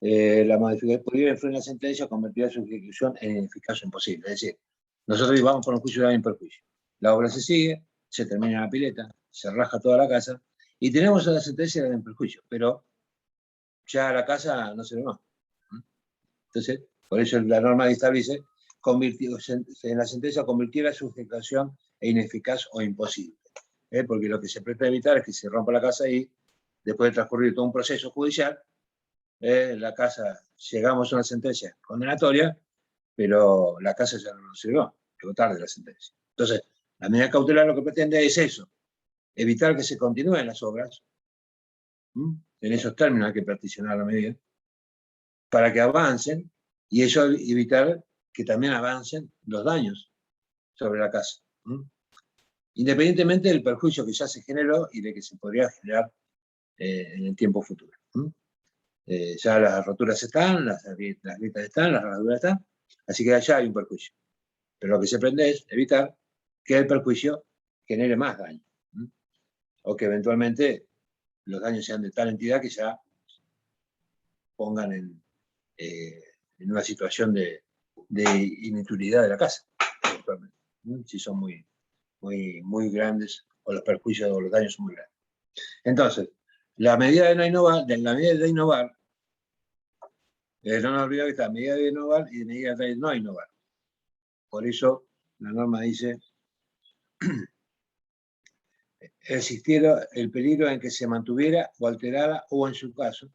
la modificación podría influir en la sentencia o convertirá su ejecución en ineficaz o imposible. Es decir, nosotros vamos por un juicio de daño y perjuicio. La obra se sigue, se termina la pileta, se raja toda la casa, y tenemos una sentencia de daño y perjuicio, pero ya la casa no se ve más. Entonces, por eso la norma establece, en la sentencia convirtiera su ejecución en ineficaz o imposible. Porque lo que se pretende evitar es que se rompa la casa y, después de transcurrir todo un proceso judicial, la casa, llegamos a una sentencia condenatoria, pero la casa ya no se llegó, llegó tarde la sentencia. Entonces, la medida cautelar lo que pretende es eso, evitar que se continúen las obras, en esos términos hay que peticionar la medida, para que avancen, y eso evitar que también avancen los daños sobre la casa. Independientemente del perjuicio que ya se generó y de que se podría generar en el tiempo futuro. Ya las roturas están, las grietas están, las rajaduras están, así que allá hay un perjuicio. Pero lo que se pretende es evitar que el perjuicio genere más daño, o que eventualmente los daños sean de tal entidad que ya pongan en una situación de inutilidad de la casa, eventualmente, si son muy grandes o los perjuicios o los daños son muy grandes. Entonces, la medida de no innovar, no nos olvidemos que está medida de innovar y medida de no innovar. Por eso la norma dice, existiera el peligro en que se mantuviera o alterara, o en su caso,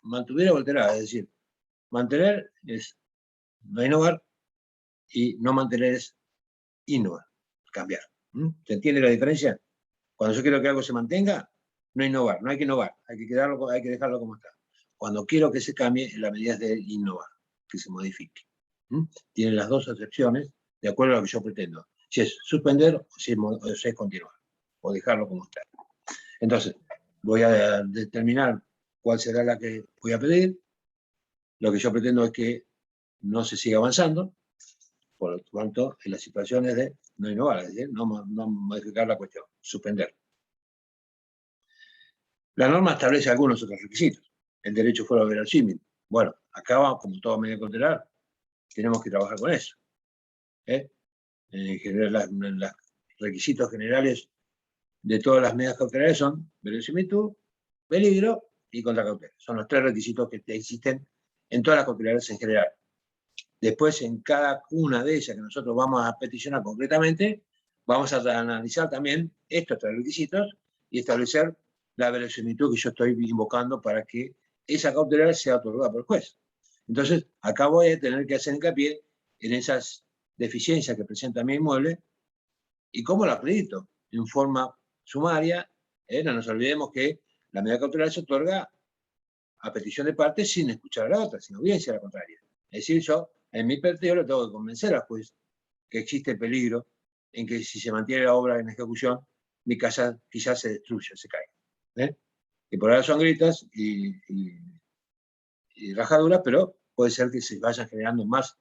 mantuviera o alterara, es decir, mantener es no innovar y no mantener es innovar, cambiar. ¿Se entiende la diferencia? Cuando yo quiero que algo se mantenga, no innovar, no hay que innovar, hay que dejarlo como está. Cuando quiero que se cambie, la medida es de innovar, que se modifique. Tiene las dos acepciones de acuerdo a lo que yo pretendo. Si es suspender o si es continuar, o dejarlo como está. Entonces, voy a determinar cuál será la que voy a pedir. Lo que yo pretendo es que no se siga avanzando, por lo tanto, en las situaciones de no innovar, es decir, no modificar la cuestión, suspender. La norma establece algunos otros requisitos. El derecho fuera verosímil. Bueno, acá vamos, como toda medida cautelar, tenemos que trabajar con eso. En general, los requisitos generales de todas las medidas cautelares son verosimilitud, peligro y contracautela. Son los tres requisitos que existen en todas las cautelares en general. Después, en cada una de ellas que nosotros vamos a peticionar concretamente, vamos a analizar también estos tres requisitos y establecer la verosimilitud que yo estoy invocando para que esa cautelar sea otorgada por el juez. Entonces, acá voy a tener que hacer hincapié en esas deficiencias que presenta mi inmueble y cómo lo acredito en forma sumaria. No nos olvidemos que la medida cautelar se otorga a petición de parte sin escuchar a la otra, sin audiencia a la contraria. Es decir, yo, en mi planteo, le tengo que convencer al juez que existe peligro en que si se mantiene la obra en ejecución, mi casa quizás se destruya, se caiga. Que por ahora son gritas y rajaduras, pero puede ser que se vayan generando más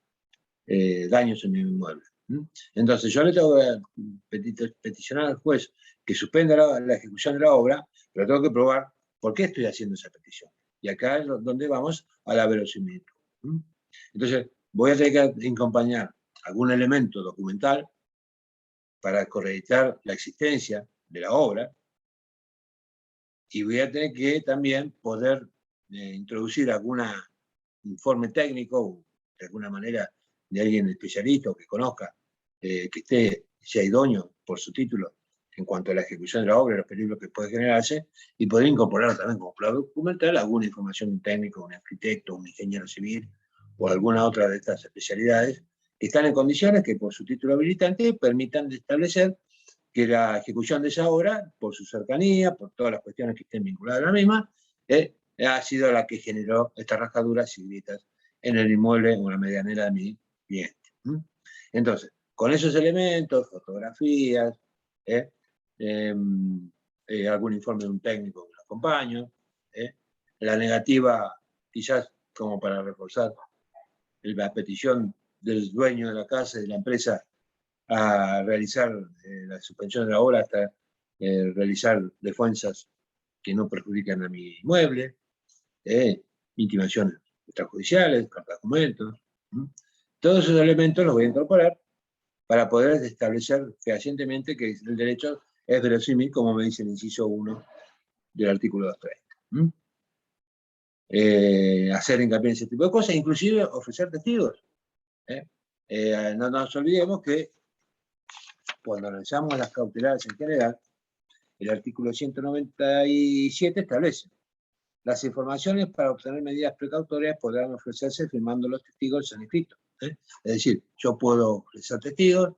daños en mi inmueble. Entonces, yo le tengo que peticionar al juez que suspenda la ejecución de la obra, pero tengo que probar por qué estoy haciendo esa petición. Y acá es donde vamos a la verosimilitud. Entonces, voy a tener que acompañar algún elemento documental para acreditar la existencia de la obra, y voy a tener que también poder introducir algún informe técnico, de alguna manera, de alguien especialista o que conozca, que sea idóneo por su título en cuanto a la ejecución de la obra y los peligros que puede generarse, y poder incorporar también como prueba documental alguna información de un técnico, un arquitecto, un ingeniero civil, o alguna otra de estas especialidades, que están en condiciones que por su título habilitante permitan establecer que la ejecución de esa obra, por su cercanía, por todas las cuestiones que estén vinculadas a la misma, ha sido la que generó estas rajaduras y grietas en el inmueble o en la medianera de mi cliente. Entonces, con esos elementos, fotografías, algún informe de un técnico que lo acompaña, la negativa, quizás como para reforzar la petición del dueño de la casa y de la empresa a realizar la suspensión de la obra hasta realizar defensas que no perjudican a mi inmueble, intimaciones extrajudiciales, cartas de documentos. Todos esos elementos los voy a incorporar para poder establecer fehacientemente que el derecho es verosímil, como me dice el inciso 1 del artículo 230. Hacer hincapié en ese tipo de cosas, inclusive ofrecer testigos. No nos olvidemos que cuando analizamos las cautelares en general, el artículo 197 establece: las informaciones para obtener medidas precautorias podrán ofrecerse firmando los testigos en escrito. Es decir, yo puedo ofrecer testigos,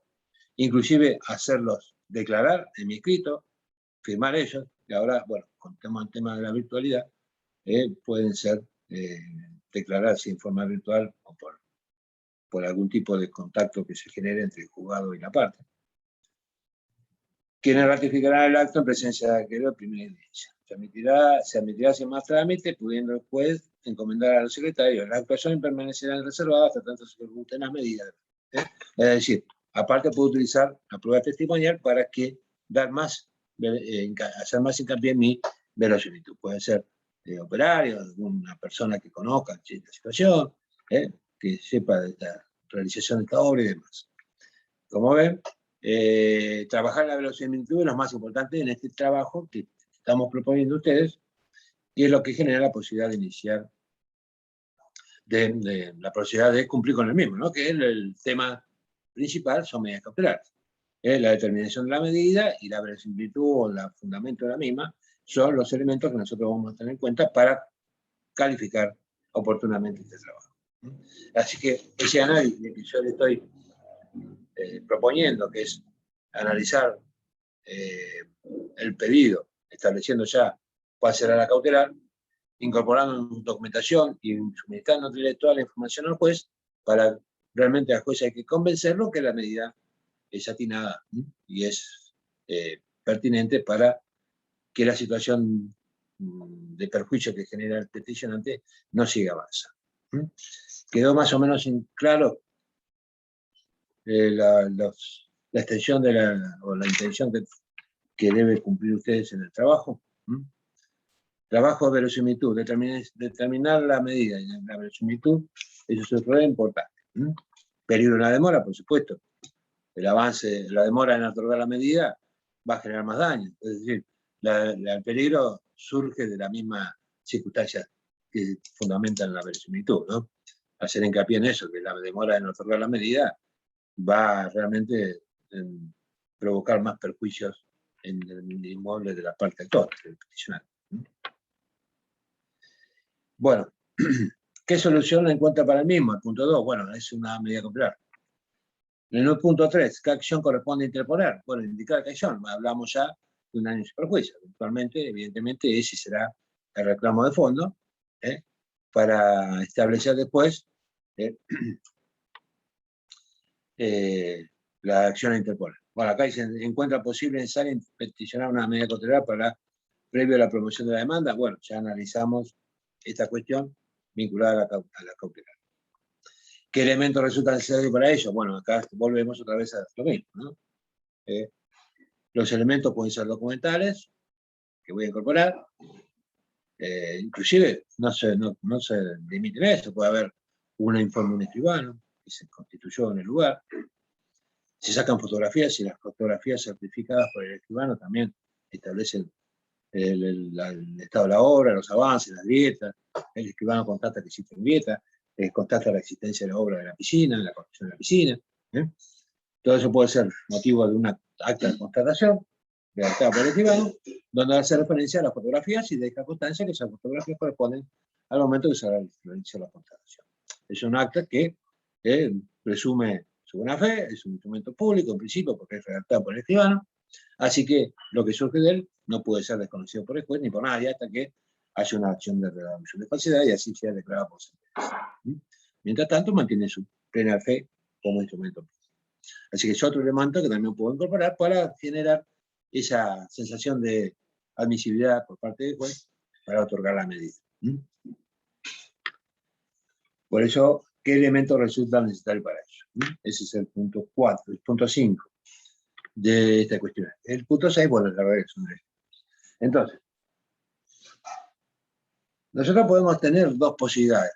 inclusive hacerlos declarar en mi escrito, firmar ellos, y ahora, bueno, con el tema de la virtualidad, pueden ser declararse en forma virtual o por algún tipo de contacto que se genere entre el juzgado y la parte. Quienes ratificarán el acto en presencia de aquel en primera instancia. Se admitirá sin más trámite, pudiendo el juez encomendar a los secretarios. Las actuaciones permanecerán reservadas hasta tanto se ejecuten las medidas. Es decir, aparte puedo utilizar la prueba testimonial para que hacer más hincapié en mi verosimilitud. Puede ser operario, alguna persona que conozca esta situación, que sepa de la realización de esta obra y demás. Como ven, trabajar en la verosimilitud es lo más importante en este trabajo que estamos proponiendo a ustedes, y es lo que genera la posibilidad de iniciar, la posibilidad de cumplir con el mismo, ¿no? Que es el tema principal, son medidas cautelares. La determinación de la medida y la verosimilitud o el fundamento de la misma son los elementos que nosotros vamos a tener en cuenta para calificar oportunamente este trabajo. Así que ese análisis que yo le estoy proponiendo, que es analizar el pedido, estableciendo ya cuál será la cautelar, incorporando documentación y suministrando toda la información al juez, para realmente al juez hay que convencerlo que la medida es atinada y es pertinente para que la situación de perjuicio que genera el peticionante no siga avanzando. ¿Quedó más o menos claro la extensión o la intención que deben cumplir ustedes en el trabajo? Trabajo de verosimilitud, determinar la medida y la verosimilitud, eso es re importante. Peligro de una demora, por supuesto. El avance, la demora en otorgar la medida va a generar más daño. Es decir, el peligro surge de la misma circunstancia que fundamentan la verosimilitud, ¿no? Hacer hincapié en eso, que la demora en otorgar la medida va realmente a provocar más perjuicios en el inmueble de la parte actora, del peticionario. Bueno, ¿qué solución encuentra para el mismo? El punto 2, bueno, es una medida cautelar. En el punto 3, ¿qué acción corresponde interponer? Bueno, indicar qué acción, hablamos ya de un daño sin perjuicio. Eventualmente, evidentemente, ese será el reclamo de fondo, para establecer después la acción a interponer. Bueno, acá dice, ¿encuentra posible necesario peticionar una medida cautelar previo a la promoción de la demanda? Bueno, ya analizamos esta cuestión vinculada a la cautelar. ¿Qué elementos resultan necesarios para ello? Bueno, acá volvemos otra vez a lo mismo, ¿no? Los elementos pueden ser documentales, que voy a incorporar, inclusive no se limiten a eso, puede haber un informe de un escribano que se constituyó en el lugar, se sacan fotografías y las fotografías certificadas por el escribano también establecen el estado de la obra, los avances, las grietas, el escribano constata que existen grietas, constata la existencia de la obra de la piscina, la construcción de la piscina. Todo eso puede ser motivo de una acta de constatación redactada por el escribano, donde hace referencia a las fotografías y deja constancia que esas fotografías corresponden al momento que se realiza la constatación. Es un acta que presume su buena fe, es un instrumento público en principio porque es redactado por el escribano, así que lo que surge de él no puede ser desconocido por el juez ni por nadie hasta que haya una acción de reducción de falsedad y así sea declarada por sentencia. Mientras tanto, mantiene su plena fe como instrumento público. Así que es otro elemento que también puedo incorporar para generar esa sensación de admisibilidad por parte del juez para otorgar la medida. Por eso, ¿qué elementos resultan necesarios para ello? Ese es el punto 4, el punto 5 de esta cuestión. El punto 6, bueno, la verdad es un derecho. Entonces, nosotros podemos tener dos posibilidades.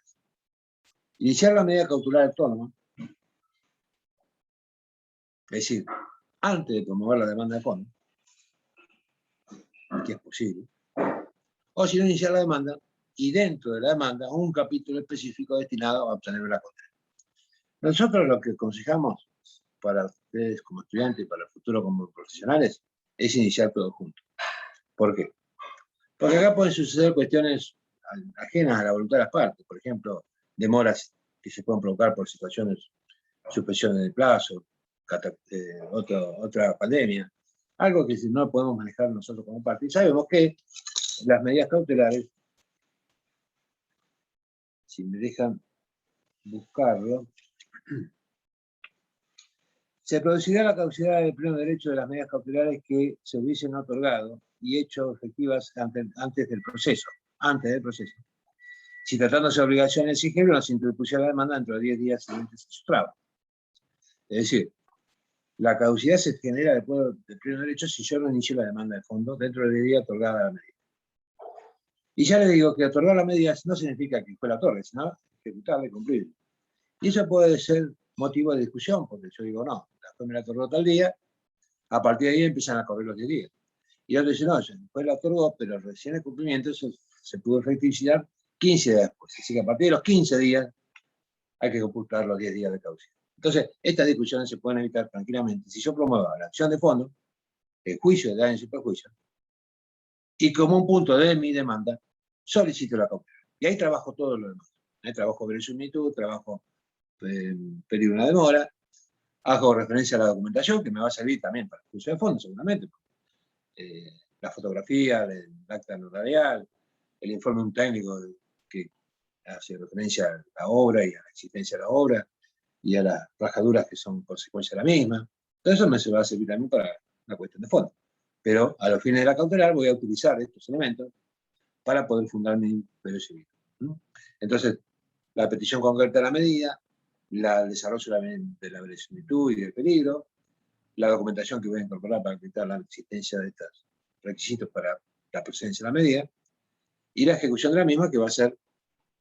Iniciar la medida cautelar autónoma, es decir, antes de promover la demanda de fondo, que es posible, o si no, iniciar la demanda y dentro de la demanda un capítulo específico destinado a obtener una condena. Nosotros lo que aconsejamos para ustedes como estudiantes y para el futuro como profesionales es iniciar todo junto. ¿Por qué? Porque acá pueden suceder cuestiones ajenas a la voluntad de las partes, por ejemplo, demoras que se pueden provocar por situaciones, suspensiones de plazo, otra pandemia, algo que no podemos manejar nosotros como parte. Y sabemos que las medidas cautelares, si me dejan buscarlo, se producirá la caducidad del pleno derecho de las medidas cautelares que se hubiesen otorgado y hecho efectivas antes del proceso. Si tratándose de obligaciones exigibles, no se interpusiera la demanda dentro de 10 días siguientes a su tramo. Es decir, la caducidad se genera después del pleno derecho si yo no inicio la demanda de fondo dentro de 10 días otorgada la medida. Y ya les digo que otorgar la medida no significa que fue la otorgue, sino ejecutarla y cumplirla. Y eso puede ser motivo de discusión, porque yo digo, no, la juez me la otorgó tal día, a partir de ahí empiezan a correr los 10 días. Y otro dice, no, después la otorgó, pero recién el cumplimiento se pudo efectivizar 15 días después. Así que a partir de los 15 días hay que computar los 10 días de caducidad. Entonces, estas discusiones se pueden evitar tranquilamente si yo promuevo la acción de fondo, el juicio de daños y perjuicios, y como un punto de mi demanda, solicito la cautela. Y ahí trabajo todo lo demás. Trabajo verosimilitud, trabajo pedir una demora, hago referencia a la documentación, que me va a servir también para el juicio de fondo, seguramente. La fotografía, el acta notarial, el informe de un técnico que hace referencia a la obra y a la existencia de la obra, y a las rajaduras que son consecuencia de la misma. Todo eso me va a servir también para la cuestión de fondo. Pero a los fines de la cautelar voy a utilizar estos elementos para poder fundar mi verosimilitud. Entonces, la petición concreta de la medida, el desarrollo de la verosimilitud y del peligro, la documentación que voy a incorporar para acreditar la existencia de estos requisitos para la presencia de la medida, y la ejecución de la misma, que va a ser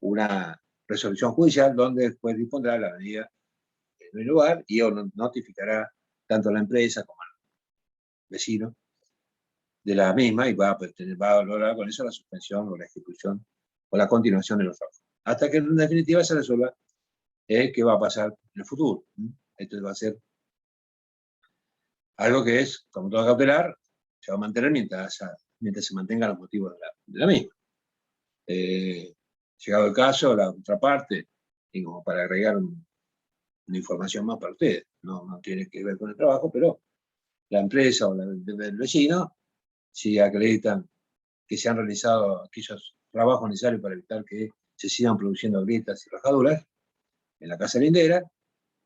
una resolución judicial donde el juez dispondrá la medida en el lugar y notificará tanto a la empresa como al vecino de la misma, y va a lograr con eso la suspensión o la ejecución o la continuación de los trabajos. Hasta que en definitiva se resuelva qué va a pasar en el futuro. Esto va a ser algo que es, como todo cautelar, se va a mantener mientras se mantengan los motivos de la misma. Llegado el caso, la otra parte, y como para agregar una información más para ustedes, no tiene que ver con el trabajo, pero la empresa o el vecino, si acreditan que se han realizado aquellos trabajos necesarios para evitar que se sigan produciendo grietas y rajaduras en la casa lindera,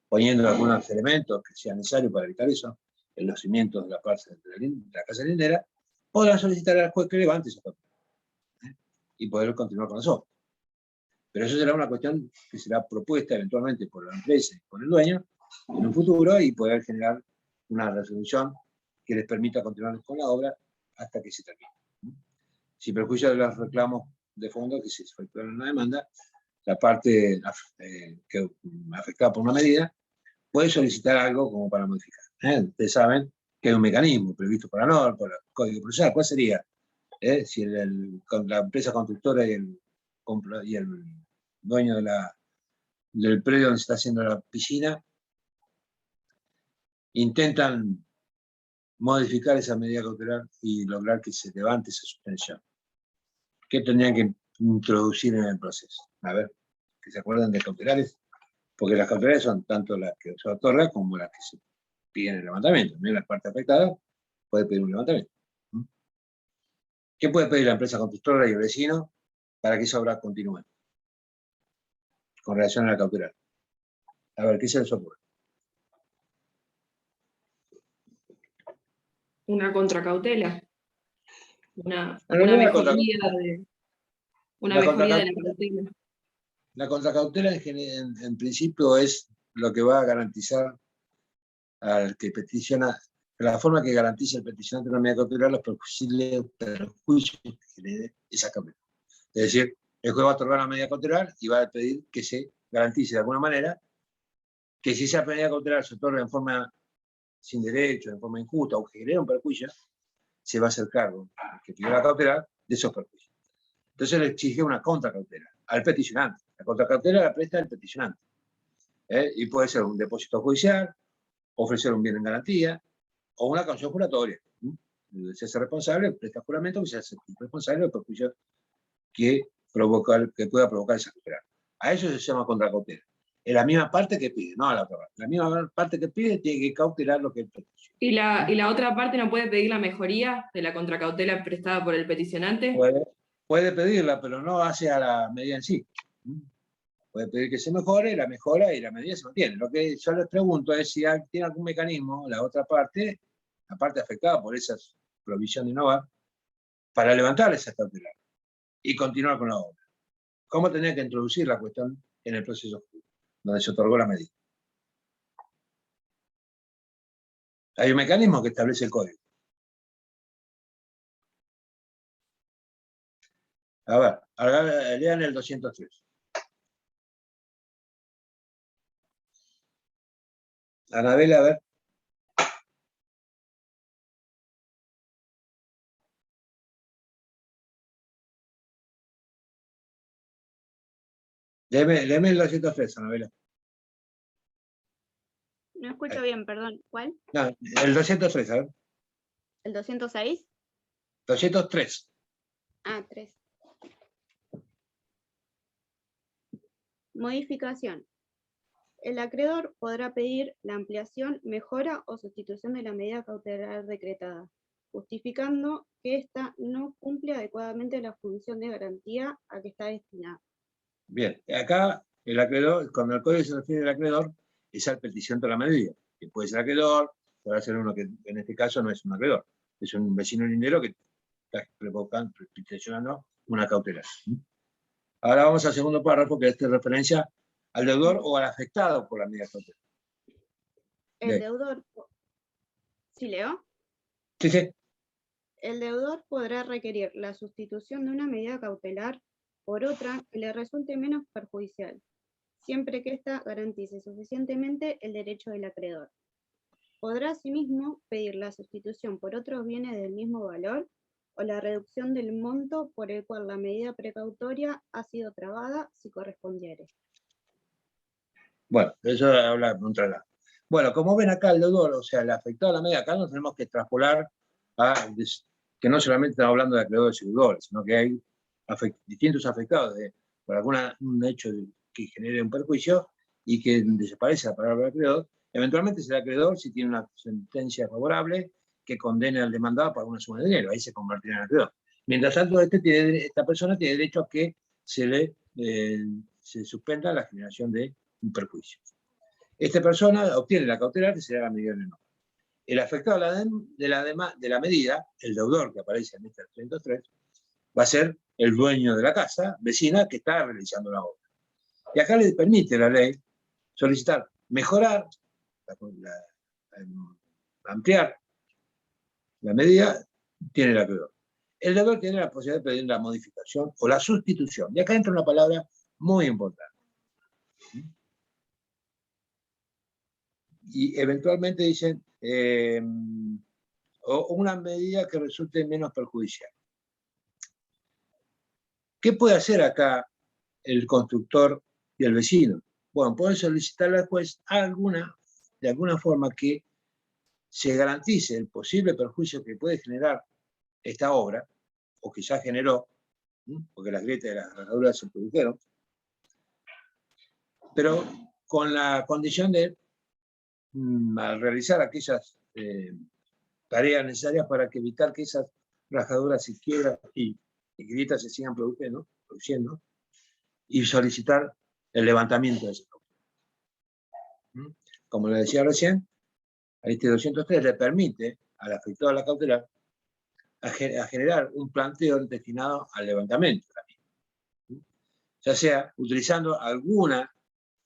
poniendo algunos elementos que sean necesarios para evitar eso, en los cimientos de la casa lindera, podrán solicitar al juez que levante esa cautelar y poder continuar con las obras. Pero eso será una cuestión que será propuesta eventualmente por la empresa y por el dueño en un futuro y poder generar una resolución que les permita continuar con la obra hasta que se termine. Sin perjuicio de los reclamos de fondo que se efectuaron en la demanda, la parte que afectada por una medida puede solicitar algo como para modificar. Ustedes saben que hay un mecanismo previsto por la norma, por el Código Procesal. ¿Cuál sería? Si la empresa constructora y el dueño del predio donde se está haciendo la piscina intentan modificar esa medida cautelar y lograr que se levante esa suspensión. ¿Qué tendrían que introducir en el proceso? A ver, que se acuerdan de cautelares. Porque las cautelares son tanto las que se otorgan como las que se piden el levantamiento. También la parte afectada puede pedir un levantamiento. ¿Qué puede pedir la empresa constructora y el vecino para que esa obra continúe? Con relación a la cautelar. A ver, ¿qué se les ocurre? Una contracautela. Una No, no, mejoría de La la contracautela. cautela. La contracautela en principio es lo que va a garantizar al que peticiona, la forma que garantiza el peticionante una medida cautelar los posibles perjuicios que genere esa cautela. Es decir, el juez va a otorgar una medida cautelar y va a pedir que se garantice de alguna manera que si esa medida cautelar se otorga en forma sin derecho, en forma injusta o que genera un perjuicio, se va a hacer cargo, el que pidió la cautelar, de esos perjuicios. Entonces le exige una contracautela al peticionante. La contracautela la presta el peticionante. Y puede ser un depósito judicial, ofrecer un bien en garantía, o una caución juratoria. Se hace responsable, presta juramento, que se hace responsable del perjuicio que pueda provocar esa cautela. A eso se llama contracautela. Es la misma parte que pide, no a la otra parte. La misma parte que pide tiene que cautelar lo que el perjuicio. ¿Y la otra parte no puede pedir la mejoría de la contracautela prestada por el peticionante? Puede pedirla, pero no hace a la medida en sí. Puede pedir que se mejore, la mejora y la medida se mantiene. Lo que yo les pregunto es si tiene algún mecanismo, la otra parte, la parte afectada por esa provisión de Innova, para levantar esa cautelar y continuar con la obra. ¿Cómo tenía que introducir la cuestión en el proceso donde se otorgó la medida? Hay un mecanismo que establece el código. A ver, lean el 203. Anabela, a ver. Léeme el 203, Anabela. No escucho bien, perdón. ¿Cuál? No, el 203, a ver. ¿El 206? 203. Ah, 3. Modificación. El acreedor podrá pedir la ampliación, mejora o sustitución de la medida cautelar decretada, justificando que ésta no cumple adecuadamente la función de garantía a que está destinada. Bien, acá el acreedor, cuando el código se refiere al acreedor, es al peticionante de la medida, que puede ser acreedor, puede ser uno que en este caso no es un acreedor, es un vecino lindero que está peticionando una cautelar. Ahora vamos al segundo párrafo, que hace referencia al deudor o al afectado por la medida cautelar. El deudor, ¿sí leo? Sí, sí. El deudor podrá requerir la sustitución de una medida cautelar por otra que le resulte menos perjudicial, siempre que ésta garantice suficientemente el derecho del acreedor. Podrá asimismo pedir la sustitución por otros bienes del mismo valor o la reducción del monto por el cual la medida precautoria ha sido trabada si correspondiere. Bueno, eso habla de un traslado. Bueno, como ven acá el deudor, o sea, el afectado a la medida, acá nos tenemos que traspolar a que no solamente estamos hablando de acreedores y deudores, sino que hay distintos afectados por algún hecho que genere un perjuicio y que desaparece la palabra acreedor. Eventualmente será acreedor si tiene una sentencia favorable que condene al demandado por una suma de dinero, ahí se convertirá en acreedor. Mientras tanto, esta persona tiene derecho a que se suspenda la generación de un perjuicio. Esta persona obtiene la cautelar que será la medida de no. El afectado de la medida, el deudor que aparece en este 303, va a ser el dueño de la casa vecina que está realizando la obra. Y acá le permite la ley solicitar mejorar, ampliar la medida, tiene el acreedor. El deudor tiene la posibilidad de pedir la modificación o la sustitución. Y acá entra una palabra muy importante. Y eventualmente dicen o una medida que resulte menos perjudicial. ¿Qué puede hacer acá el constructor y el vecino? Bueno, pueden solicitarle al juez de alguna forma que se garantice el posible perjuicio que puede generar esta obra, o que ya generó, porque las grietas de las rajaduras se produjeron, pero con la condición de, al realizar aquellas tareas necesarias para que evitar que esas rajaduras y quiebras y grietas se sigan produciendo, y solicitar el levantamiento de ese cautelar. Como le decía recién, este 203 le permite al afectado a la cautelar a generar un planteo destinado al levantamiento también, ya sea utilizando alguna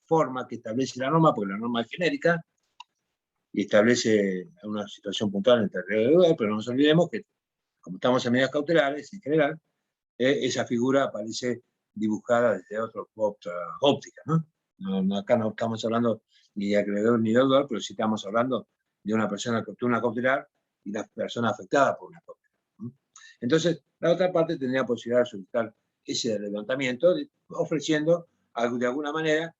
forma que establece la norma, porque la norma es genérica y establece una situación puntual en el territorio de duda, pero no nos olvidemos que, como estamos en medidas cautelares, en general, esa figura aparece dibujada desde otra óptica, ¿no? Acá no estamos hablando ni de acreedor ni de deudor, pero sí estamos hablando de una persona que obtuvo una cautelar y la persona afectada por una cautelar, ¿no? Entonces, la otra parte tendría posibilidad de solicitar ese levantamiento, ofreciendo de alguna manera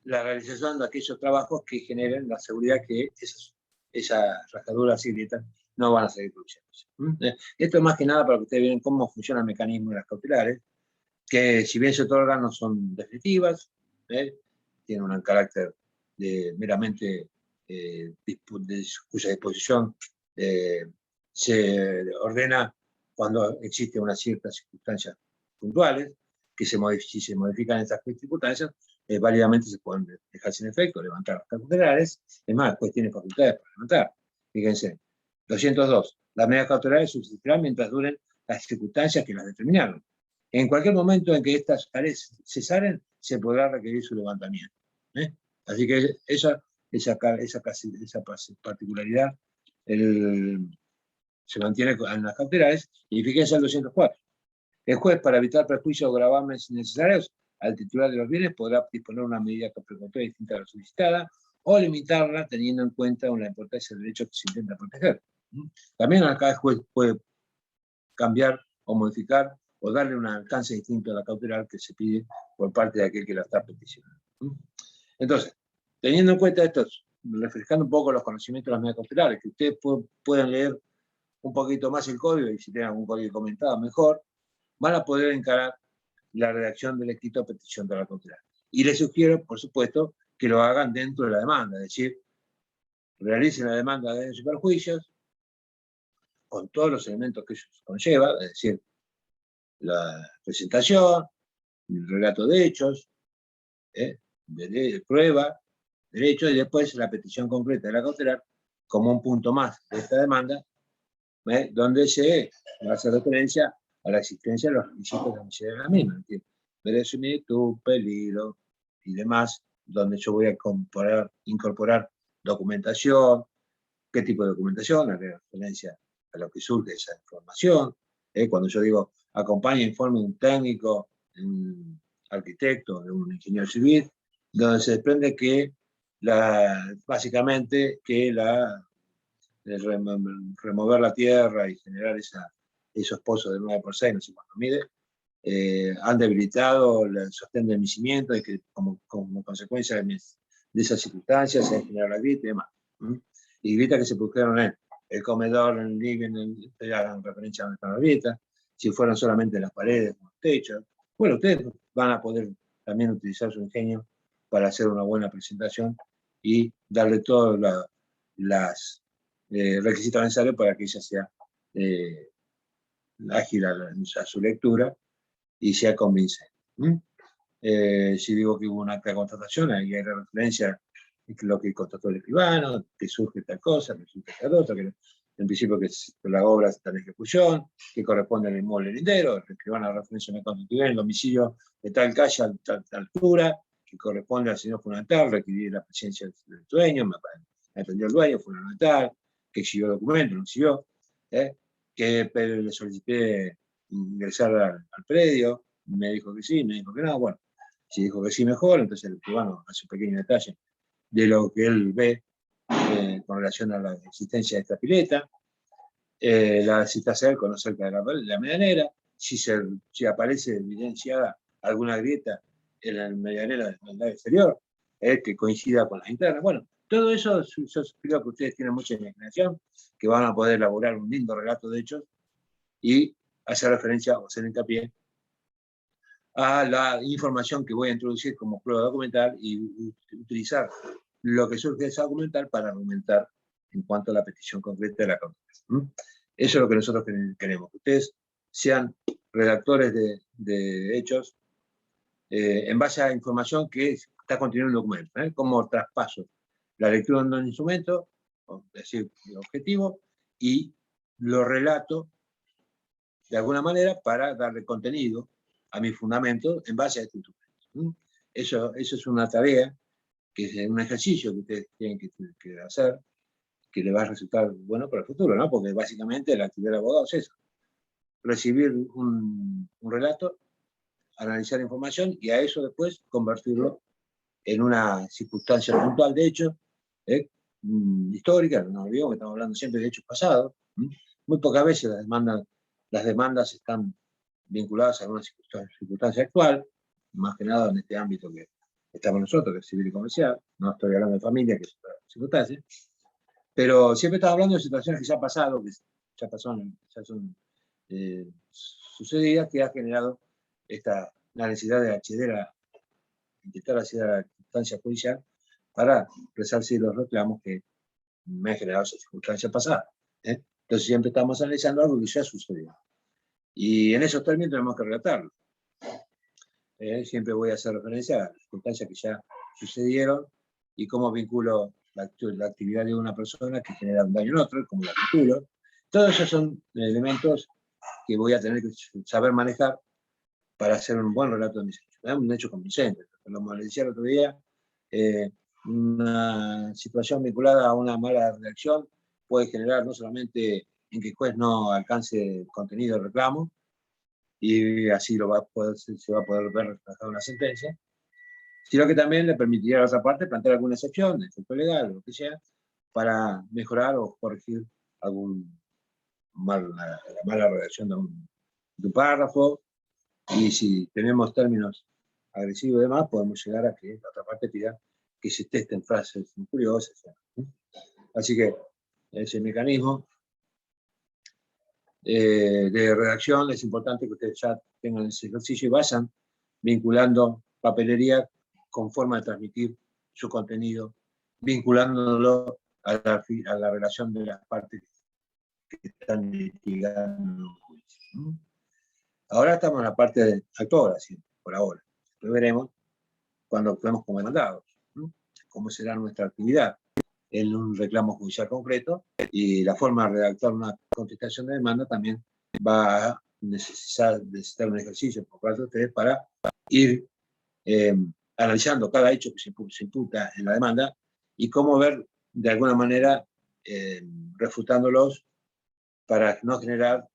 la realización de aquellos trabajos que generen la seguridad que esas rajaduras y grietas no van a seguir produciéndose. Esto es más que nada para que ustedes vean cómo funciona el mecanismo de las cautelares, que si bien se otorgan no son definitivas, tienen un carácter meramente cuya disposición se ordena cuando existe una cierta circunstancias puntuales, que si se modifican esas circunstancias, válidamente se pueden dejar sin efecto, levantar las cautelares, es más, después tiene facultades para levantar. Fíjense, 202. Las medidas cautelares subsistirán mientras duren las circunstancias que las determinaron. En cualquier momento en que estas tareas cesaren, se podrá requerir su levantamiento. Así que esa particularidad se mantiene en las cautelares. Y fíjense el 204. El juez, para evitar perjuicios o gravámenes innecesarios al titular de los bienes, podrá disponer una medida precautoria distinta a la solicitada o limitarla teniendo en cuenta la importancia del derecho que se intenta proteger. También acá el juez puede cambiar o modificar o darle un alcance distinto a la cautelar que se pide por parte de aquel que la está peticionando. Entonces, teniendo en cuenta esto, refrescando un poco los conocimientos de las medidas cautelares, que ustedes pueden leer un poquito más el código, y si tienen algún código comentado, mejor, van a poder encarar la redacción del escrito a petición de la cautelar. Y les sugiero, por supuesto, que lo hagan dentro de la demanda, es decir, realicen la demanda de daños y perjuicios con todos los elementos que ellos conlleva, es decir, la presentación, el relato de hechos, de prueba, derecho, y después la petición concreta de la cautelar como un punto más de esta demanda, donde se hace referencia a la existencia de los requisitos de admisión de la misma, verosimilitud, peligro y demás, donde yo voy a incorporar documentación, qué tipo de documentación, hacer referencia a lo que surge esa información. Cuando yo digo acompaña, informe un técnico, un arquitecto, un ingeniero civil, donde se desprende que básicamente que remover la tierra y generar esos pozos de 9x6, no sé cuánto mide, han debilitado el sostén del cimiento y que como consecuencia de esas circunstancias se han generado la grieta y demás. Y grietas que se produjeron en el comedor, en el living, hagan referencia a donde están las grietas, si fueron solamente las paredes o los techos. Bueno, ustedes van a poder también utilizar su ingenio para hacer una buena presentación y darle todos los requisitos necesarios para que ella sea ágil a su lectura y sea convincente. Si digo que hubo una acta de constatación, ahí hay referencia a lo que constató el escribano, que surge tal cosa, que surge tal otra, que en principio que la obra está en ejecución, que corresponde al inmueble lindero, el escribano a referencia me constituye en el domicilio de tal calle a tal altura, que corresponde al señor fundamental, requerir la presencia del dueño, me atendió el dueño fundamental, que exigió documento, no exigió, que le solicité ingresar al predio, me dijo que sí, me dijo que no, bueno, si dijo que sí mejor, entonces el escribano hace un pequeño detalle de lo que él ve con relación a la existencia de esta pileta, la cita cerca o no cerca de la medianera, si aparece evidenciada alguna grieta en la medianera del lado exterior, que coincida con las internas. Bueno, todo eso yo creo que ustedes tienen mucha imaginación, que van a poder elaborar un lindo relato de hechos y hacer referencia o hacer hincapié a la información que voy a introducir como prueba documental y utilizar lo que surge de esa documental para argumentar en cuanto a la petición concreta de la causa. Eso es lo que nosotros queremos, que ustedes sean redactores de hechos en base a información que está contenida en un documento, como traspaso la lectura de un instrumento, es decir, el objetivo, y lo relato de alguna manera para darle contenido a mi fundamento en base a este instrumento. Eso es una tarea, que es un ejercicio que ustedes tienen que hacer, que le va a resultar bueno para el futuro, ¿no? Porque básicamente la actividad del abogado es eso: recibir un relato, analizar información y a eso después convertirlo en una circunstancia puntual de hecho, histórica. No olvidemos que estamos hablando siempre de hechos pasados. Muy pocas veces las demandas están vinculadas a una circunstancia actual, más que nada en este ámbito que estamos nosotros, que es civil y comercial. No estoy hablando de familia, que es otra circunstancia. Pero siempre estamos hablando de situaciones que ya han pasado, que ya son sucedidas, que ha generado la necesidad de intentar acceder a la instancia judicial para resarcir los reclamos que me han generado esas circunstancias pasadas. Entonces siempre estamos analizando algo que ya sucedió. Y en esos términos tenemos que relatarlo. Siempre voy a hacer referencia a las circunstancias que ya sucedieron y cómo vinculo la actividad de una persona que genera un daño en otro, como la vinculo. Todos esos son elementos que voy a tener que saber manejar para hacer un buen relato de mis hechos. Un hecho convincente. Como les decía el otro día, una situación vinculada a una mala redacción puede generar no solamente en que el juez no alcance el contenido del reclamo, y así se va a poder ver reflejado en la sentencia, sino que también le permitiría a la otra parte plantear alguna excepción, de efecto legal o lo que sea, para mejorar o corregir la mala redacción de un párrafo. Y si tenemos términos agresivos y demás, podemos llegar a que la otra parte pida que se testen frases curiosas. Así que ese mecanismo de redacción es importante que ustedes ya tengan ese ejercicio y vayan vinculando papelería con forma de transmitir su contenido, vinculándolo a la relación de las partes que están litigando en un juicio. Ahora estamos en la parte actual, por ahora. Después veremos cuando actuemos como demandados, cómo será nuestra actividad en un reclamo judicial concreto, y la forma de redactar una contestación de demanda también va a necesitar un ejercicio por parte de ustedes para ir analizando cada hecho que se imputa en la demanda y cómo ver de alguna manera refutándolos para no generar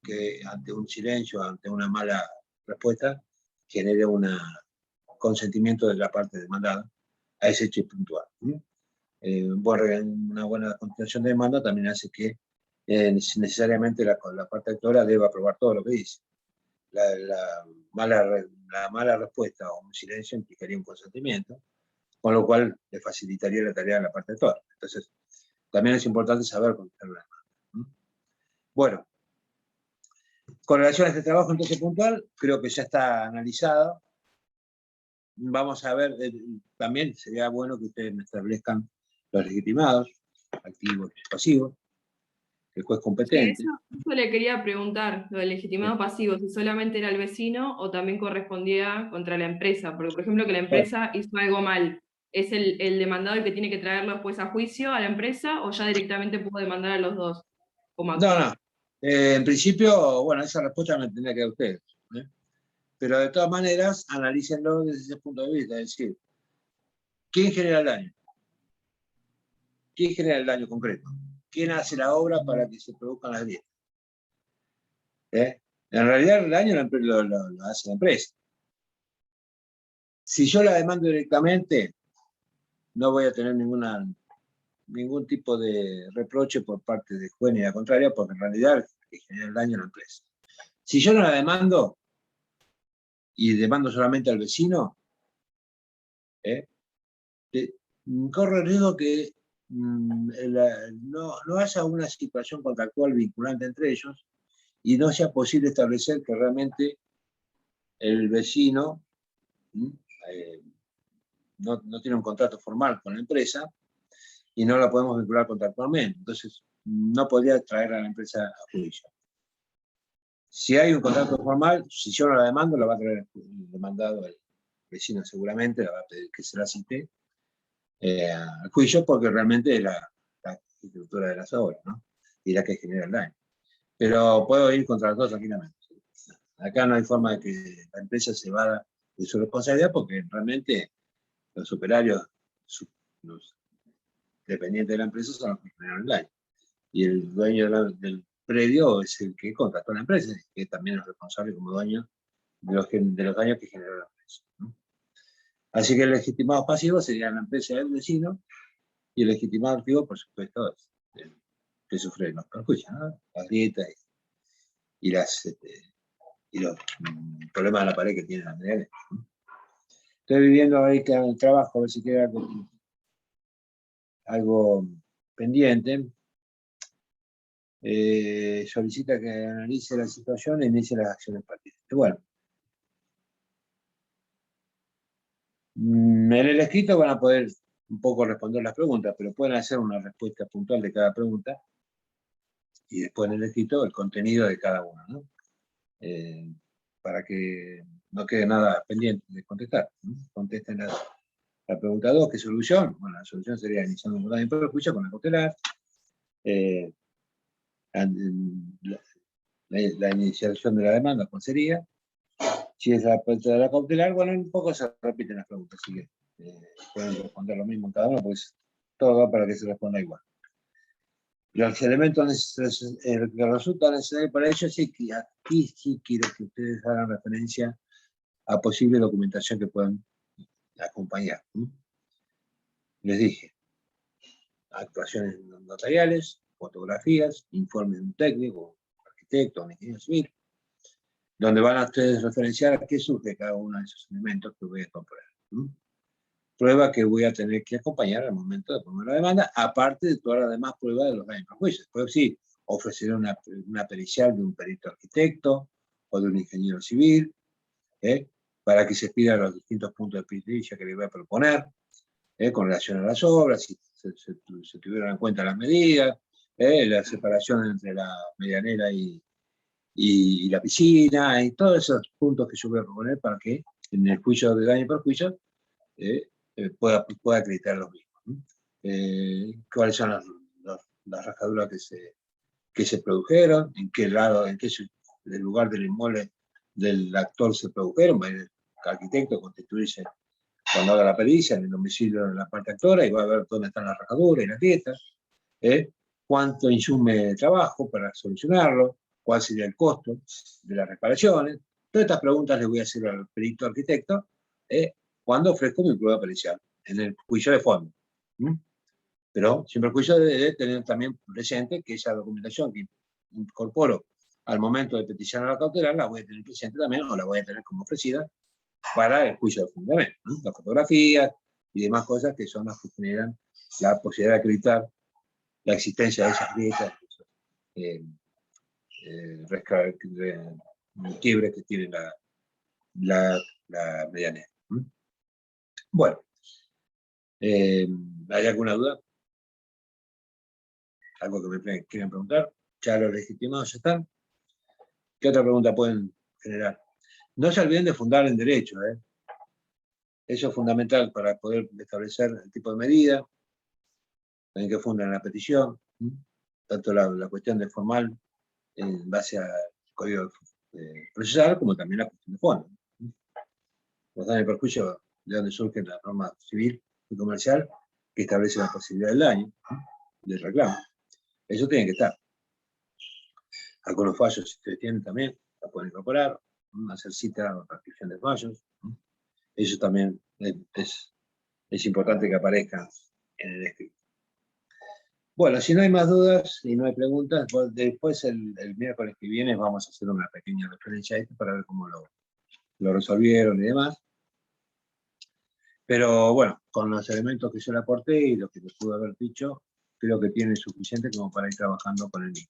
que ante un silencio, ante una mala respuesta, genere un consentimiento de la parte demandada a ese hecho puntual. Una buena contestación de demanda también hace que necesariamente la parte actora deba aprobar todo lo que dice. La mala respuesta o un silencio implicaría un consentimiento, con lo cual le facilitaría la tarea a la parte actora. Entonces, también es importante saber contestar la demanda. Bueno, con relación a este trabajo entonces puntual, creo que ya está analizado. Vamos a ver, también sería bueno que ustedes me establezcan los legitimados, activos y pasivos, el juez competente. Eso le quería preguntar, lo del legitimado pasivo, si solamente era el vecino o también correspondía contra la empresa, porque por ejemplo que la empresa hizo algo mal, ¿es el demandado el que tiene que traerlo después a juicio a la empresa o ya directamente pudo demandar a los dos? No. En principio, bueno, esa respuesta me tendría que dar ustedes. Pero de todas maneras, analícenlo desde ese punto de vista, es decir, ¿quién genera el daño? ¿Quién genera el daño concreto? ¿Quién hace la obra para que se produzcan las grietas? En realidad el daño lo hace la empresa. Si yo la demando directamente, no voy a tener ningún tipo de reproche por parte del juez ni de la contraria, porque en realidad el que genera el daño es la empresa. Si yo no la demando y demando solamente al vecino, corre el riesgo que no haya una situación contractual vinculante entre ellos y no sea posible establecer que realmente el vecino no tiene un contrato formal con la empresa y no la podemos vincular contractualmente. Entonces, no podría traer a la empresa a juicio. Si hay un contrato formal, si yo no la demando, la va a traer el demandado, el vecino seguramente, la va a pedir que se la cite al juicio, porque realmente es la estructura de las obras, ¿no? Y la que genera el daño. Pero puedo ir contra las dos tranquilamente. Acá no hay forma de que la empresa se evada de su responsabilidad, porque realmente los operarios, los dependientes de la empresa son los que generan el daño. Y el dueño del predio es el que contrató a la empresa, que también es responsable como dueño de los daños que generó la empresa, ¿no? Así que el legitimado pasivo sería la empresa del vecino, y el legitimado activo, por supuesto, es el que sufre los perjuicios, ¿no? Las grietas y los problemas de la pared que tiene la medianera, ¿no? Estoy viviendo ahí que el trabajo, a ver si queda algo pendiente. Solicita que analice la situación e inicie las acciones pertinentes. Bueno, en el escrito van a poder un poco responder las preguntas, pero pueden hacer una respuesta puntual de cada pregunta y después en el escrito el contenido de cada una, ¿no? Para que no quede nada pendiente de contestar, ¿no? Contesten la pregunta 2, ¿qué solución? Bueno, la solución sería iniciando un daño por juicio con la cautelar. La iniciación de la demanda, ¿cuál sería? Si es la cautelar, bueno, un poco se repiten las preguntas, así que pueden responder lo mismo en cada uno, pues todo va para que se responda igual. Los elementos que resultan necesarios para ello, sí, que aquí sí quiero que ustedes hagan referencia a posible documentación que puedan acompañar. Les dije, actuaciones notariales, fotografías, informe de un técnico, arquitecto, un ingeniero civil, donde van a ustedes referenciar a qué surge cada uno de esos elementos que voy a comparar. Prueba que voy a tener que acompañar al momento de poner la demanda, aparte de todas las demás pruebas de los daños y perjuicios. Pues sí, ofreceré una pericial de un perito arquitecto o de un ingeniero civil, para que se expidan los distintos puntos de pericia que les voy a proponer, con relación a las obras, si se tuvieron en cuenta las medidas, la separación entre la medianera y la piscina, y todos esos puntos que yo voy a proponer para que en el juicio de daño y perjuicio pueda acreditar los mismos. Cuáles son las rajaduras que se produjeron, en qué lado, en qué lugar del inmueble del actor se produjeron. El arquitecto constituirse cuando haga la pericia en el domicilio de la parte actora y va a ver dónde están las rajaduras y las grietas, cuánto insume de trabajo para solucionarlo, cuál sería el costo de las reparaciones. Todas estas preguntas les voy a hacer al perito arquitecto cuando ofrezco mi prueba pericial en el juicio de fondo. Pero siempre el juicio debe tener también presente que esa documentación que incorporo al momento de peticionar la cautelar la voy a tener presente también, o la voy a tener como ofrecida para el juicio de fundamento, ¿no? Las fotografías y demás cosas que son las que generan la posibilidad de acreditar la existencia de esas grietas, quiebres que tiene la medianera. Bueno, ¿hay alguna duda? ¿Algo que me quieran preguntar? ¿Ya los legitimados ya están? ¿Qué otra pregunta pueden generar? No se olviden de fundar en derecho, Eso es fundamental para poder establecer el tipo de medida, también que fundan la petición, tanto la cuestión de formal en base al código procesal, como también la cuestión de fondo. Los daños y perjuicios de donde surge la norma civil y comercial que establece la posibilidad del daño, del reclamo. Eso tiene que estar. Algunos fallos, si ustedes tienen también, la pueden incorporar, hacer cita o transcripción de fallos. Eso también es importante que aparezca en el escrito. Bueno, si no hay más dudas y no hay preguntas, después el miércoles que viene vamos a hacer una pequeña referencia a esto para ver cómo lo resolvieron y demás. Pero bueno, con los elementos que yo le aporté y lo que les pude haber dicho, creo que tiene suficiente como para ir trabajando con el niño.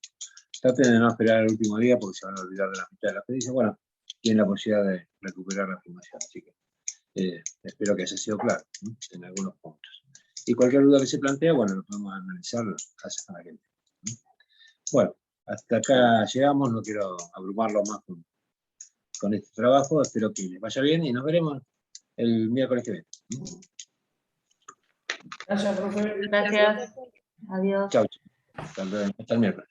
Traten de no esperar el último día porque se van a olvidar de la mitad de la experiencia. Bueno, tienen la posibilidad de recuperar la afirmación. Así que espero que haya sido claro, ¿no? En algunos puntos. Y cualquier duda que se plantea, bueno, lo podemos analizar la semana que viene, ¿no? Bueno, hasta acá llegamos, no quiero abrumarlo más con este trabajo, espero que les vaya bien y nos veremos el miércoles que viene. Gracias, profe. Gracias. Adiós. Chau, hasta el miércoles.